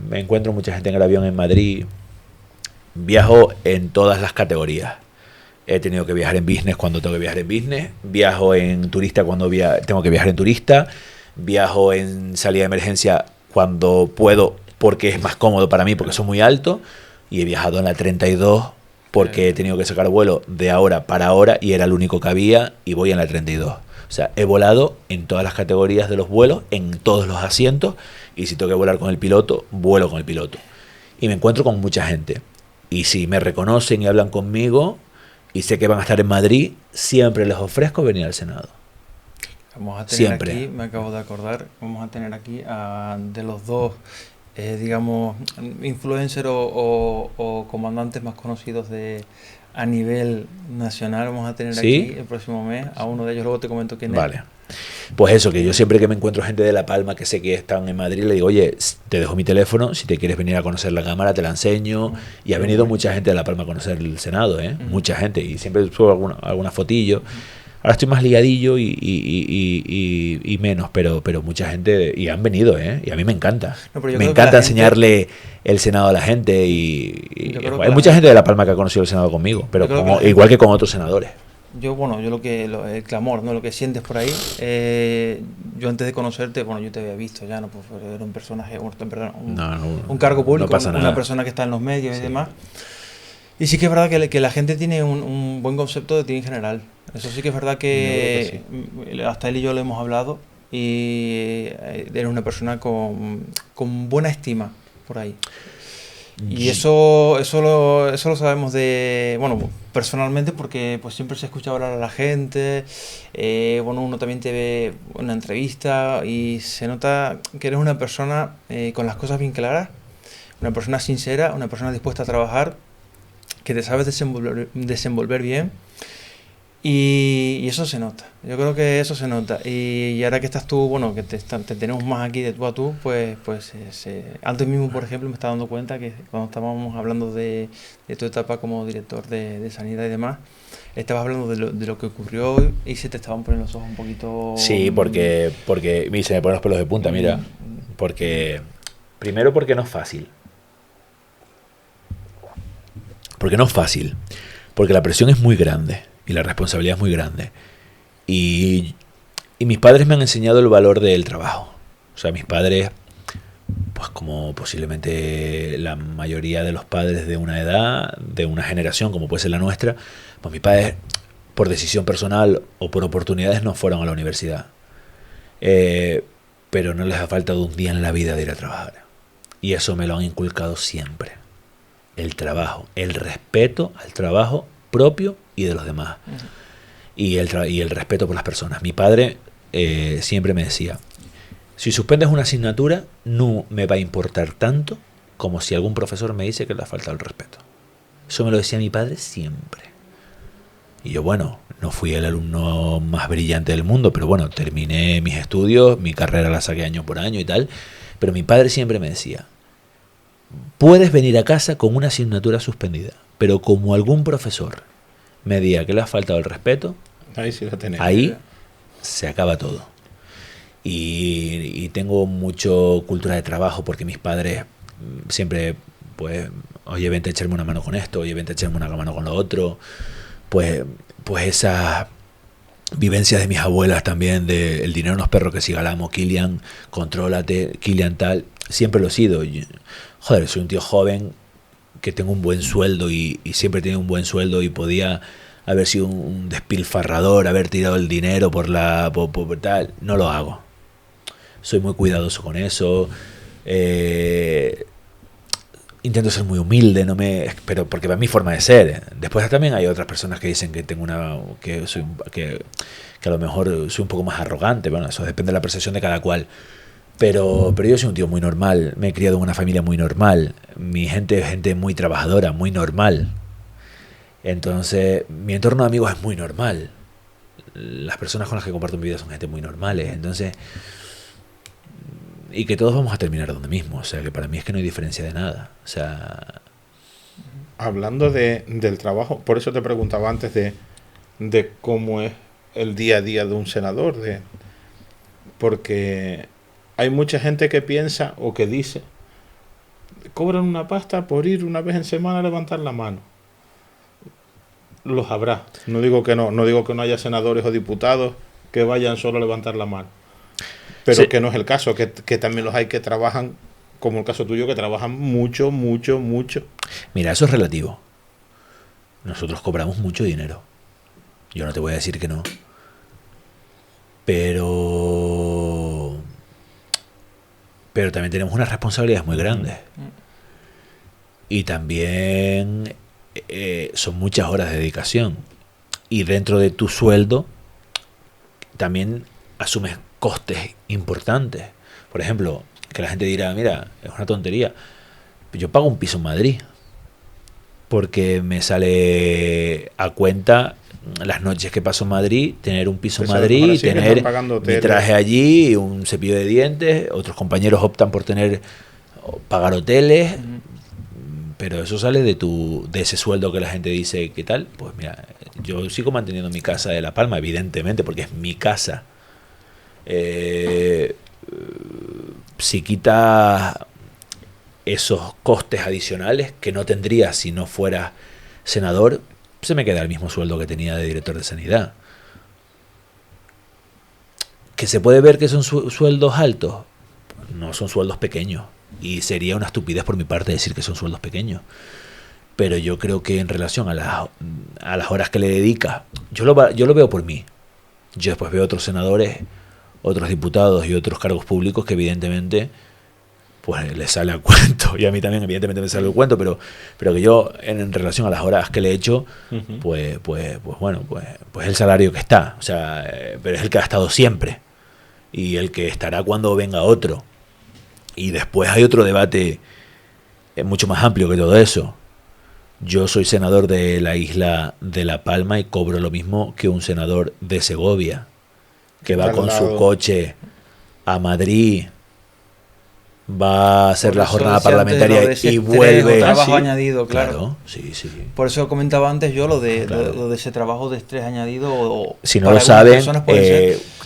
me encuentro mucha gente en el avión en Madrid. Viajo en todas las categorías. He tenido que viajar en business cuando tengo que viajar en business. Viajo en turista cuando tengo que viajar en turista. Viajo en salida de emergencia cuando puedo porque es más cómodo para mí porque soy muy alto. Y he viajado en la 32 porque he tenido que sacar vuelo de ahora para ahora y era el único que había y voy en la 32. O sea, he volado en todas las categorías de los vuelos, en todos los asientos y si tengo que volar con el piloto, vuelo con el piloto. Y me encuentro con mucha gente. Y si me reconocen y hablan conmigo y sé que van a estar en Madrid, siempre les ofrezco venir al Senado. Vamos a tener Siempre. aquí, me acabo de acordar, vamos a tener aquí de los dos, digamos, influencers o comandantes más conocidos a nivel nacional. Vamos a tener ¿Sí? aquí el próximo mes a uno de ellos, luego te comento quién es. Vale. Pues eso, que yo siempre que me encuentro gente de La Palma que sé que están en Madrid, le digo, oye, te dejo mi teléfono, si te quieres venir a conocer la Cámara, te la enseño. Y ha venido mucha gente de La Palma a conocer el Senado, mucha gente, y siempre subo alguna fotillo. Ahora estoy más ligadillo y menos, pero mucha gente, y han venido, y a mí me encanta. No, pero yo me creo que encanta la gente- enseñarle el Senado a la gente y Yo creo que hay la mucha gente- gente de La Palma que ha conocido el Senado conmigo, pero Yo creo que la gente- igual que con otros senadores. Yo el clamor, ¿no? Lo que sientes por ahí, yo antes de conocerte, bueno, yo te había visto ya, ¿no? Pues era un personaje, un cargo público, no pasa una nada. persona que está en los medios y Sí. demás. Y sí que es verdad que la gente tiene un buen concepto de ti en general. Eso sí que es verdad que hasta él y yo lo hemos hablado y eres una persona con buena estima por ahí. Y eso lo sabemos bueno, personalmente porque pues siempre se escucha hablar a la gente, bueno, uno también te ve en una entrevista y se nota que eres una persona con las cosas bien claras, una persona sincera, una persona dispuesta a trabajar, que te sabes desenvolver bien y eso se nota. Yo creo que eso se nota. Y ahora que estás tú, bueno, que te tenemos más aquí de tú a tú, pues antes mismo, por ejemplo, me estaba dando cuenta que cuando estábamos hablando de tu etapa como director de sanidad y demás, estabas hablando de lo que ocurrió y se te estaban poniendo los ojos un poquito... Sí, porque se me ponen los pelos de punta, mira. Primero porque no es fácil. Porque no es fácil. Porque la presión es muy grande y la responsabilidad es muy grande. Y mis padres me han enseñado el valor del trabajo. O sea, mis padres, pues como posiblemente la mayoría de los padres de una edad, de una generación como puede ser la nuestra, pues mis padres, por decisión personal o por oportunidades, no fueron a la universidad. Pero no les ha faltado un día en la vida de ir a trabajar. Y eso me lo han inculcado siempre. El trabajo, el respeto al trabajo propio y de los demás. Y el respeto por las personas. Mi padre siempre me decía, si suspendes una asignatura, no me va a importar tanto como si algún profesor me dice que le ha faltado el respeto. Eso me lo decía mi padre siempre. Y yo, bueno, no fui el alumno más brillante del mundo, pero bueno, terminé mis estudios, mi carrera la saqué año por año y tal. Pero mi padre siempre me decía, puedes venir a casa con una asignatura suspendida, pero como algún profesor me diga que le ha faltado el respeto, ahí sí la tenemos. Ahí se acaba todo. Y tengo mucho cultura de trabajo porque mis padres siempre, pues, oye, vente a echarme una mano con esto, oye, vente a echarme una mano con lo otro. Pues esas vivencias de mis abuelas también, de el dinero no es perro que siga el amo, Kilian, contrólate, Kilian tal, siempre lo he sido. Soy un tío joven que tengo un buen sueldo y siempre he tenido un buen sueldo y podía haber sido un despilfarrador, haber tirado el dinero por tal. No lo hago. Soy muy cuidadoso con eso. Intento ser muy humilde, pero porque va mi forma de ser. Después también hay otras personas que dicen que tengo que a lo mejor soy un poco más arrogante. Bueno, eso depende de la percepción de cada cual. Pero yo soy un tío muy normal. Me he criado en una familia muy normal. Mi gente es gente muy trabajadora, muy normal. Entonces, mi entorno de amigos es muy normal. Las personas con las que comparto mi vida son gente muy normales. Entonces, y que todos vamos a terminar donde mismo. O sea, que para mí es que no hay diferencia de nada. O sea... Hablando del trabajo, por eso te preguntaba antes de cómo es el día a día de un senador. Porque hay mucha gente que piensa o que dice, cobran una pasta por ir una vez en semana a levantar la mano. Los habrá. No digo que no digo que no haya senadores o diputados que vayan solo a levantar la mano. Pero sí, que no es el caso, que también los hay que trabajan, como el caso tuyo, que trabajan mucho. Mira, eso es relativo. Nosotros cobramos mucho dinero. Yo no te voy a decir que no. Pero también tenemos unas responsabilidades muy grandes. Y también son muchas horas de dedicación. Y dentro de tu sueldo también asumes costes importantes. Por ejemplo, que la gente dirá, mira, es una tontería. Yo pago un piso en Madrid porque me sale a cuenta las noches que paso en Madrid, tener un piso en Madrid, tener mi traje allí, un cepillo de dientes. Otros compañeros optan por pagar hoteles. Pero eso sale de ese sueldo que la gente dice, ¿qué tal? Pues mira, yo sigo manteniendo mi casa de La Palma, evidentemente, porque es mi casa. Si quitas esos costes adicionales que no tendría si no fuera senador, se me queda el mismo sueldo que tenía de director de sanidad. ¿Que se puede ver que son sueldos altos? No son sueldos pequeños. Y sería una estupidez por mi parte decir que son sueldos pequeños. Pero yo creo que en relación a las horas que le dedica, yo lo veo por mí. Yo después veo otros senadores, otros diputados y otros cargos públicos que evidentemente pues les sale a cuento. Y a mí también evidentemente me sale a cuento, pero que yo en relación a las horas que le he hecho, pues el salario que está. O sea, pero es el que ha estado siempre. Y el que estará cuando venga otro. Y después hay otro debate mucho más amplio que todo eso. Yo soy senador de la isla de La Palma y cobro lo mismo que un senador de Segovia, que va con su coche a Madrid, va a hacer la jornada parlamentaria y vuelve. Trabajo añadido, claro. Sí. Por eso comentaba antes yo lo de ese trabajo de estrés añadido. Si no lo saben,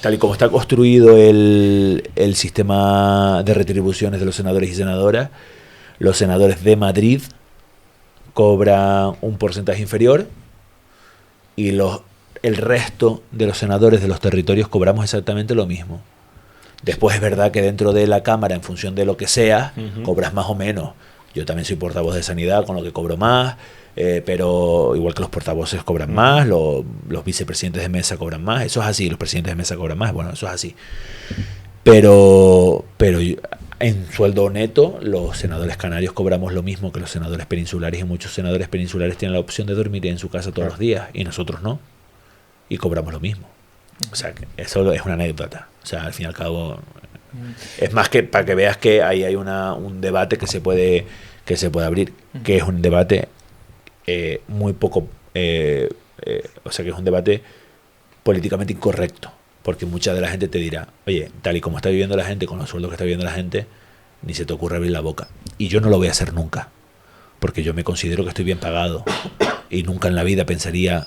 tal y como está construido el sistema de retribuciones de los senadores y senadoras, los senadores de Madrid cobran un porcentaje inferior y el resto de los senadores de los territorios cobramos exactamente lo mismo. Después es verdad que dentro de la Cámara, en función de lo que sea, cobras más o menos. Yo también soy portavoz de sanidad, con lo que cobro más, pero igual que los portavoces cobran más, los vicepresidentes de mesa cobran más, eso es así, los presidentes de mesa cobran más, bueno, eso es así. Pero en sueldo neto, los senadores canarios cobramos lo mismo que los senadores peninsulares, y muchos senadores peninsulares tienen la opción de dormir en su casa todos los días, y nosotros no, y cobramos lo mismo. O sea, que eso es una anécdota. O sea, al fin y al cabo, es más que para que veas que ahí hay un debate que se puede abrir, que es un debate muy poco, o sea, que es un debate políticamente incorrecto, porque mucha de la gente te dirá, oye, tal y como está viviendo la gente, con los sueldos que está viviendo la gente, ni se te ocurre abrir la boca. Y yo no lo voy a hacer nunca, porque yo me considero que estoy bien pagado y nunca en la vida pensaría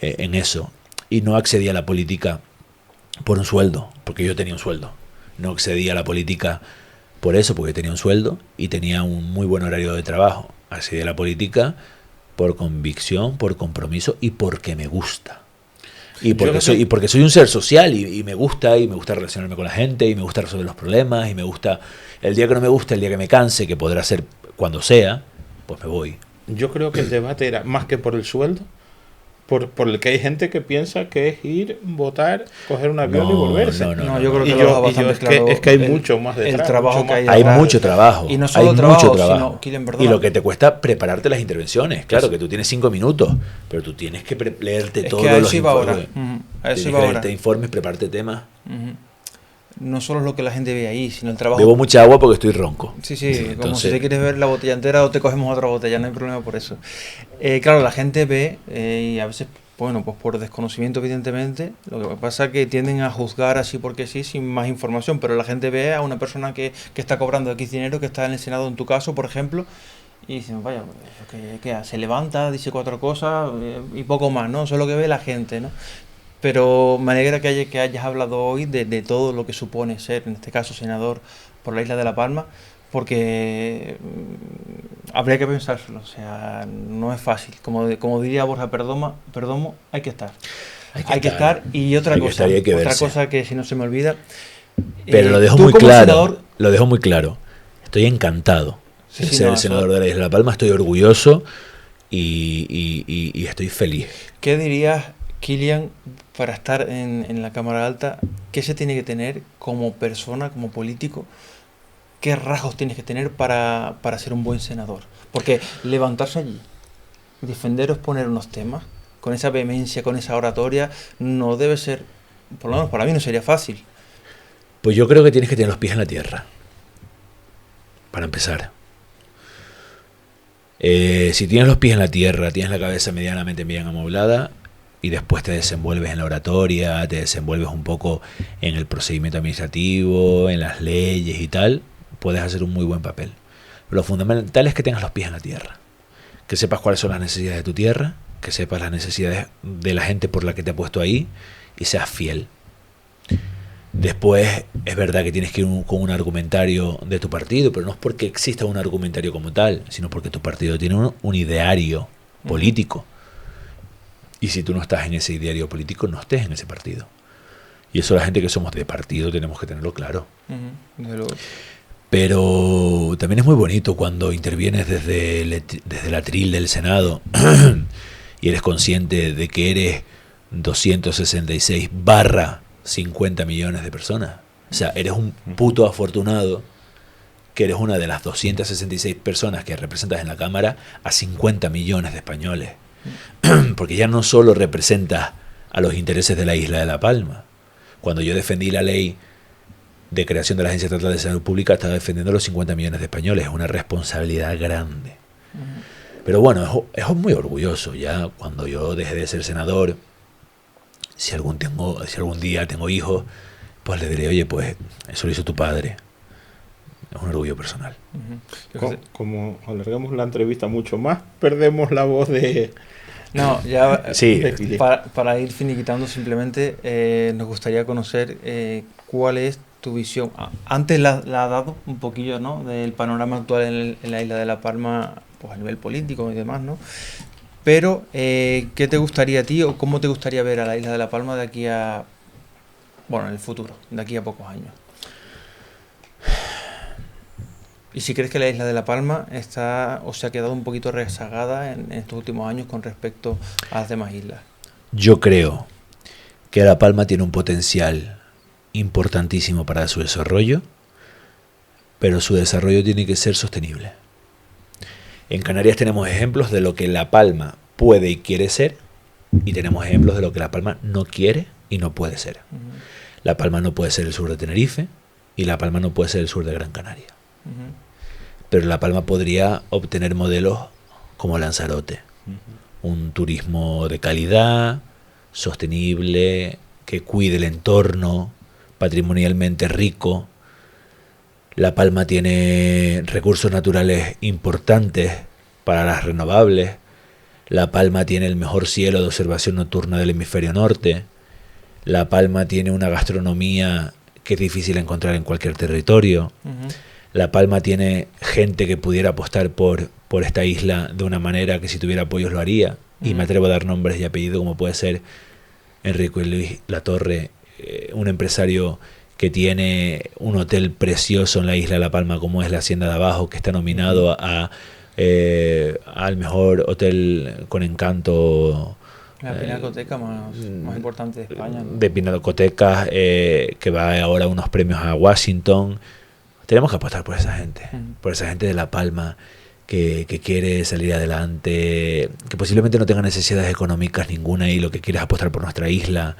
en eso. Y no accedí a la política por un sueldo, porque yo tenía un sueldo. No accedí a la política por eso, porque tenía un sueldo y tenía un muy buen horario de trabajo. Accedí a la política por convicción, por compromiso y porque me gusta. Y porque soy un ser social y me gusta relacionarme con la gente y me gusta resolver los problemas y me gusta el día que no me gusta, el día que me canse, que podrá ser cuando sea, pues me voy. Yo creo que el debate era más que por el sueldo, por el que hay gente que piensa que es ir, votar, coger un avión y volverse. No, yo creo que Y lo deja bastante claro. es que hay mucho más detrás. El trabajo mucho que hay más. detrás. Hay mucho trabajo. Y no solo hay trabajo, mucho trabajo. sino, Kilian, perdona. Y lo que te cuesta prepararte las intervenciones. Claro, que tú tienes 5 minutos, pero tú tienes que leerte Es todos que a los eso iba ahora. informes. A eso Tienes iba que ahora. leerte informes, prepararte temas. No solo es lo que la gente ve ahí, sino el trabajo. Bebo mucha agua porque estoy ronco. Sí, como entonces, si te quieres ver la botella entera o te cogemos otra botella, no hay problema por eso. Claro, la gente ve, y a veces, bueno, pues por desconocimiento evidentemente, lo que pasa es que tienden a juzgar así porque sí, sin más información, pero la gente ve a una persona que está cobrando X dinero, que está en el Senado en tu caso, por ejemplo, y dicen, vaya, ¿qué hace? Se levanta, dice 4 cosas y poco más, ¿no? Eso es lo que ve la gente, ¿no? Pero me alegra que hayas hablado hoy de todo lo que supone ser, en este caso, senador por la isla de La Palma, porque habría que pensárselo, o sea, no es fácil. Como diría Borja Perdomo, hay que estar. Hay que estar. Y otra cosa, cosa que si no se me olvida. Pero lo dejo muy claro. Lo dejo muy claro. Estoy encantado de ser el senador de la isla de La Palma. Estoy orgulloso y estoy feliz. ¿Qué dirías, Kilian, para estar en la Cámara Alta? ¿Qué se tiene que tener como persona, como político? ¿Qué rasgos tienes que tener para ser un buen senador? Porque levantarse allí, defender o exponer unos temas, con esa vehemencia, con esa oratoria, no debe ser, por lo menos para mí no sería fácil. Pues yo creo que tienes que tener los pies en la tierra, para empezar. Si tienes los pies en la tierra, tienes la cabeza medianamente bien amoblada, y después te desenvuelves en la oratoria, te desenvuelves un poco en el procedimiento administrativo, en las leyes y tal, puedes hacer un muy buen papel. Pero lo fundamental es que tengas los pies en la tierra, que sepas cuáles son las necesidades de tu tierra, que sepas las necesidades de la gente por la que te ha puesto ahí y seas fiel. Después es verdad que tienes que ir con un argumentario de tu partido, pero no es porque exista un argumentario como tal, sino porque tu partido tiene un ideario político. Y si tú no estás en ese ideario político, no estés en ese partido. Y eso la gente que somos de partido tenemos que tenerlo claro. Pero también es muy bonito cuando intervienes desde el atril del Senado y eres consciente de que eres 266/50 millones de personas. O sea, eres un puto afortunado que eres una de las 266 personas que representas en la Cámara a 50 millones de españoles. Porque ya no solo representas a los intereses de la isla de La Palma. Cuando yo defendí la ley de creación de la Agencia Estatal de Salud Pública, estaba defendiendo a los 50 millones de españoles. Es una responsabilidad grande. Pero bueno, es muy orgulloso. Ya cuando yo dejé de ser senador, si algún día tengo hijos, pues le diré, oye, pues eso lo hizo tu padre. Es un orgullo personal. Como alargamos la entrevista mucho más, perdemos la voz de... No, ya sí. Para ir finiquitando simplemente, nos gustaría conocer cuál es tu visión. Antes la ha dado un poquillo, ¿no?, del panorama actual en la isla de La Palma, pues a nivel político y demás, ¿no? Pero, ¿qué te gustaría a ti o cómo te gustaría ver a la isla de La Palma de aquí a... bueno, en el futuro, de aquí a pocos años? Y si crees que la isla de La Palma está o se ha quedado un poquito rezagada en estos últimos años con respecto a las demás islas. Yo creo que La Palma tiene un potencial importantísimo para su desarrollo, pero su desarrollo tiene que ser sostenible. En Canarias tenemos ejemplos de lo que La Palma puede y quiere ser, y tenemos ejemplos de lo que La Palma no quiere y no puede ser. La Palma no puede ser el sur de Tenerife y La Palma no puede ser el sur de Gran Canaria. Pero La Palma podría obtener modelos como Lanzarote. Un turismo de calidad, sostenible, que cuide el entorno, patrimonialmente rico. La Palma tiene recursos naturales importantes para las renovables. La Palma tiene el mejor cielo de observación nocturna del hemisferio norte. La Palma tiene una gastronomía que es difícil encontrar en cualquier territorio. La Palma tiene gente que pudiera apostar por esta isla de una manera que si tuviera apoyos lo haría. Y me atrevo a dar nombres y apellidos como puede ser Enrico y Luis Latorre, un empresario que tiene un hotel precioso en la isla de La Palma como es la Hacienda de Abajo, que está nominado al mejor hotel con encanto La pinacoteca más importante de España, ¿no? De pinacotecas, que va ahora a unos premios a Washington. Tenemos que apostar por esa gente, por esa gente de La Palma que quiere salir adelante, que posiblemente no tenga necesidades económicas ninguna y lo que quiere es apostar por nuestra isla.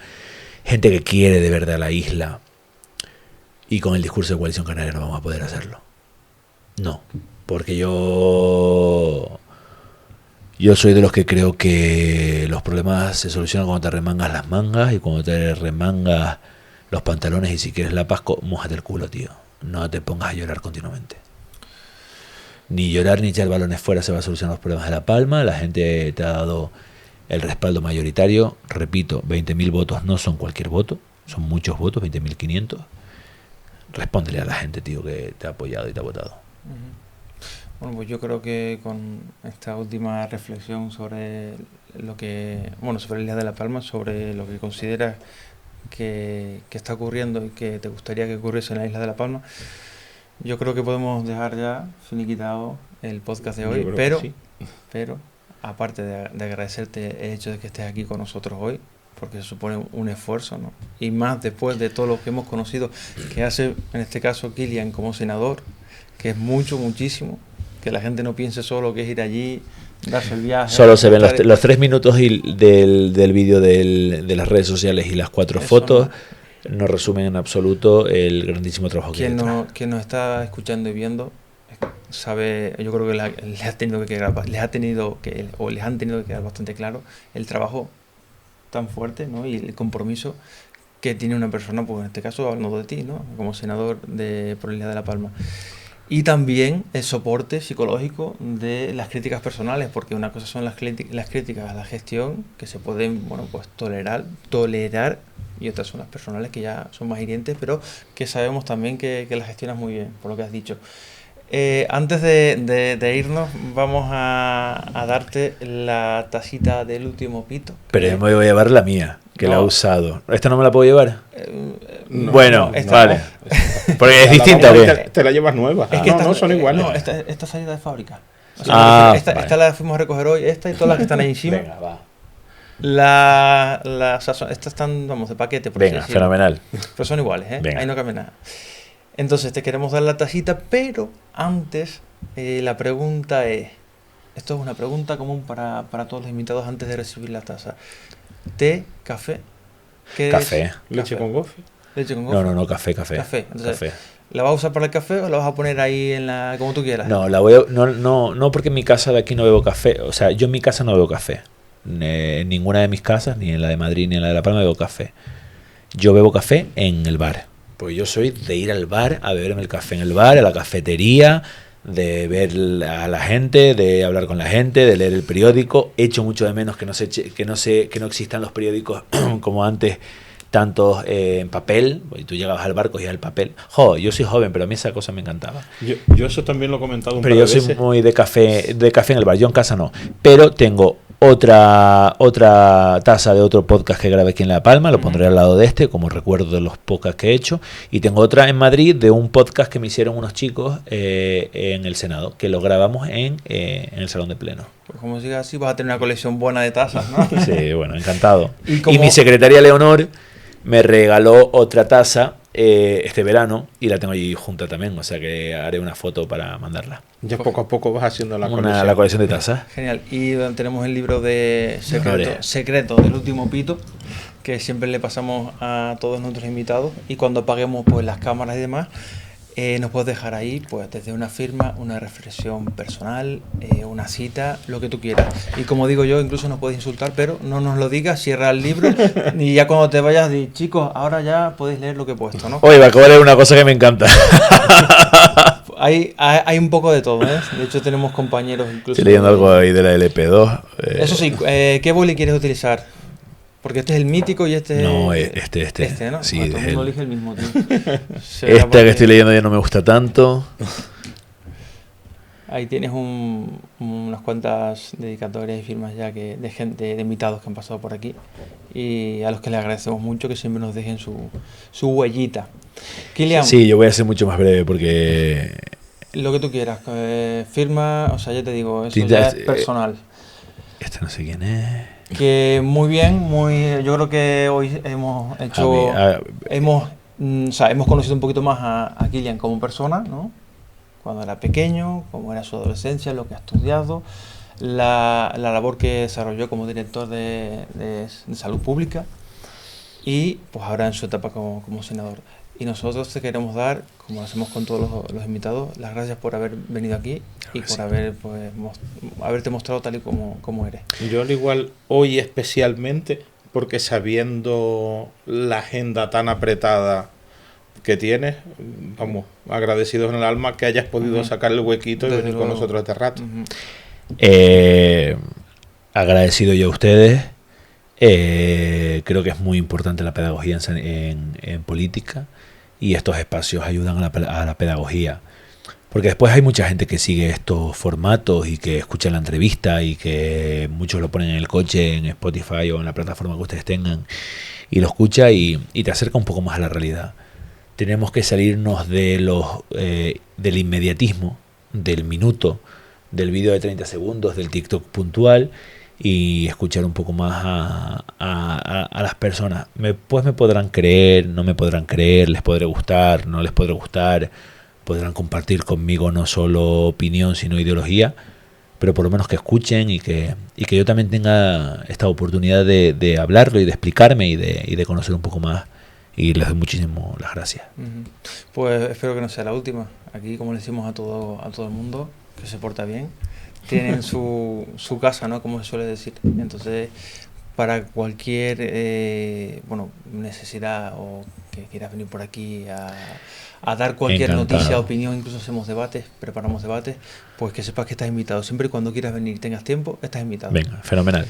Gente que quiere de verdad la isla. Y con el discurso de Coalición Canaria no vamos a poder hacerlo. No, porque yo soy de los que creo que los problemas se solucionan cuando te remangas las mangas y cuando te remangas los pantalones y si quieres la paz, mójate el culo, tío. No te pongas a llorar continuamente. Ni llorar ni echar balones fuera se va a solucionar los problemas de La Palma. La gente te ha dado el respaldo mayoritario. Repito, 20.000 votos no son cualquier voto. Son muchos votos, 20.500. Respóndele a la gente, tío, que te ha apoyado y te ha votado. Bueno, pues yo creo que con esta última reflexión sobre sobre la isla de La Palma, sobre lo que consideras que está ocurriendo y que te gustaría que ocurriese en la isla de La Palma, yo creo que podemos dejar ya finiquitado el podcast de hoy, pero aparte de agradecerte el hecho de que estés aquí con nosotros hoy, porque se supone un esfuerzo, ¿no? Y más después de todo lo que hemos conocido, que hace en este caso Kilian como senador, que es muchísimo, que la gente no piense solo que es ir allí, darse el viaje. Solo se ven los 3 minutos del vídeo de las redes sociales y las 4 fotos. No resumen en absoluto el grandísimo trabajo que hay detrás. Quien nos está escuchando y viendo sabe, yo creo que les han tenido que quedar bastante claro el trabajo tan fuerte, ¿no? Y el compromiso que tiene una persona, pues en este caso hablando de ti, ¿no? Como senador por la isla de La Palma. Y también el soporte psicológico de las críticas personales, porque una cosa son las críticas a la gestión, que se pueden, pues tolerar, y otras son las personales, que ya son más hirientes, pero que sabemos también que las gestionas muy bien, por lo que has dicho. Antes de irnos, vamos a darte la tacita del último pito. Pero yo me voy a llevar la mía, que la he usado. ¿Esta no me la puedo llevar? No, bueno, vale. Porque es distinta, te la llevas nueva. Es que no son iguales. No, esta salida de fábrica. O sea, esta la fuimos a recoger hoy, esta y todas las que están ahí encima. Venga, va. Estas están, de paquete. Por Venga, fenomenal. Pero son iguales, ¿eh? Venga. Ahí no cambia nada. Entonces te queremos dar la tacita, pero antes la pregunta es, esto es una pregunta común para todos los invitados antes de recibir la taza. ¿Té, café? Café. ¿Leche con gofio? ¿Leche con gofio? No, café. Entonces, café. ¿La vas a usar para el café o la vas a poner ahí como tú quieras? No, porque en mi casa de aquí no bebo café. O sea, yo en mi casa no bebo café. En ninguna de mis casas, ni en la de Madrid ni en la de La Palma, bebo café. Yo bebo café en el bar. Porque yo soy de ir al bar a beberme el café en el bar, a la cafetería, de ver a la gente, de hablar con la gente, de leer el periódico. Echo mucho de menos que no existan los periódicos como antes, tantos en papel. Y tú llegabas al bar, cogías el papel. Yo soy joven, pero a mí esa cosa me encantaba. Yo eso también lo he comentado un par de veces. Pero yo soy muy de café en el bar. Yo en casa no. Pero tengo otra taza de otro podcast que grabé aquí en La Palma, lo pondré al lado de este como recuerdo de los podcasts que he hecho, y tengo otra en Madrid de un podcast que me hicieron unos chicos en el Senado, que lo grabamos en el Salón de Pleno. Pues como sigas así vas a tener una colección buena de tazas, ¿no? Sí, bueno, encantado. Y mi secretaria Leonor me regaló otra taza este verano y la tengo allí junta también, o sea que haré una foto para mandarla. Ya poco a poco vas haciendo la colección de tazas. Genial. Y tenemos el libro de secreto del último pito, que siempre le pasamos a todos nuestros invitados, y cuando apaguemos pues las cámaras y demás, nos puedes dejar ahí pues desde una firma, una reflexión personal, una cita, lo que tú quieras. Y como digo yo, incluso nos puedes insultar, pero no nos lo digas, cierra el libro y ya cuando te vayas di, chicos, ahora ya podéis leer lo que he puesto, ¿no? Oye, me acabo de leer una cosa que me encanta. Hay un poco de todo, ¿eh? De hecho tenemos compañeros incluso. Estoy leyendo algo ahí de la LP2. Eso sí, ¿qué boli quieres utilizar? Porque este es el mítico y este... No, este, ¿no? Sí, todo el mundo elige el mismo, tío. Que estoy leyendo ya no me gusta tanto. Ahí tienes unas cuantas dedicatorias y firmas ya de gente, de invitados que han pasado por aquí, y a los que les agradecemos mucho que siempre nos dejen su huellita. Kilian. Sí, yo voy a ser mucho más breve porque... Lo que tú quieras. Firma, o sea, ya te digo, eso ya es personal. Este no sé quién es... Que muy bien, yo creo que hoy hemos hecho, o sea, hemos conocido un poquito más a Kilian como persona, ¿no? Cuando era pequeño, cómo era su adolescencia, lo que ha estudiado, la labor que desarrolló como director de salud pública y pues ahora en su etapa como senador. Y nosotros te queremos dar, como lo hacemos con todos los invitados, las gracias por haber venido aquí y por haberte mostrado tal y como eres. Yo al igual hoy especialmente, porque sabiendo la agenda tan apretada que tienes, vamos, agradecidos en el alma que hayas podido sacar el huequito y venir con nosotros este rato. Agradecido yo a ustedes. Creo que es muy importante la pedagogía en política y estos espacios ayudan a la pedagogía, porque después hay mucha gente que sigue estos formatos y que escucha la entrevista y que muchos lo ponen en el coche, en Spotify o en la plataforma que ustedes tengan y lo escucha y te acerca un poco más a la realidad. Tenemos que salirnos del inmediatismo, del minuto, del vídeo de 30 segundos, del TikTok puntual y escuchar un poco más a las personas. Pues me podrán creer, no me podrán creer, les podré gustar, no les podré gustar, podrán compartir conmigo no solo opinión sino ideología, pero por lo menos que escuchen y que yo también tenga esta oportunidad de hablarlo y de explicarme y de conocer un poco más. Y les doy muchísimo las gracias. Pues espero que no sea la última. Aquí, como le decimos a todo el mundo, que se porta bien, tienen su casa, ¿no? Como se suele decir. Entonces, para cualquier necesidad o que quieras venir por aquí a dar cualquier noticia, opinión, incluso hacemos debates, preparamos debates, pues que sepas que estás invitado. Siempre y cuando quieras venir y tengas tiempo, estás invitado. Venga, fenomenal.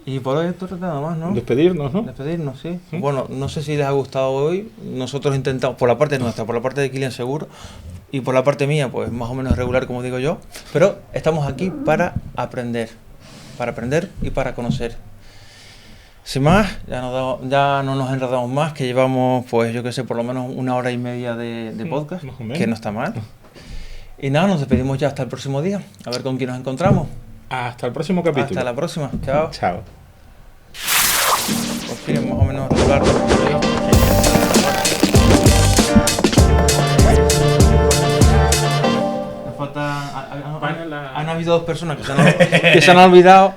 Y por hoy esto es nada más, ¿no? Despedirnos, ¿no? Despedirnos, sí. Bueno, no sé si les ha gustado hoy. Nosotros intentamos, por la parte nuestra, por la parte de Kilian seguro, y por la parte mía, pues más o menos regular, como digo yo. Pero estamos aquí para aprender y para conocer. Sin más, ya no nos enredamos más, que llevamos, pues yo qué sé, por lo menos 1 hora y media de podcast, que no está mal. Y nada, nos despedimos ya hasta el próximo día. A ver con quién nos encontramos. Hasta el próximo capítulo. Hasta la próxima. Chao. Chao. Pues sí, más o menos regular. Nos falta... Han habido 2 personas que se han olvidado.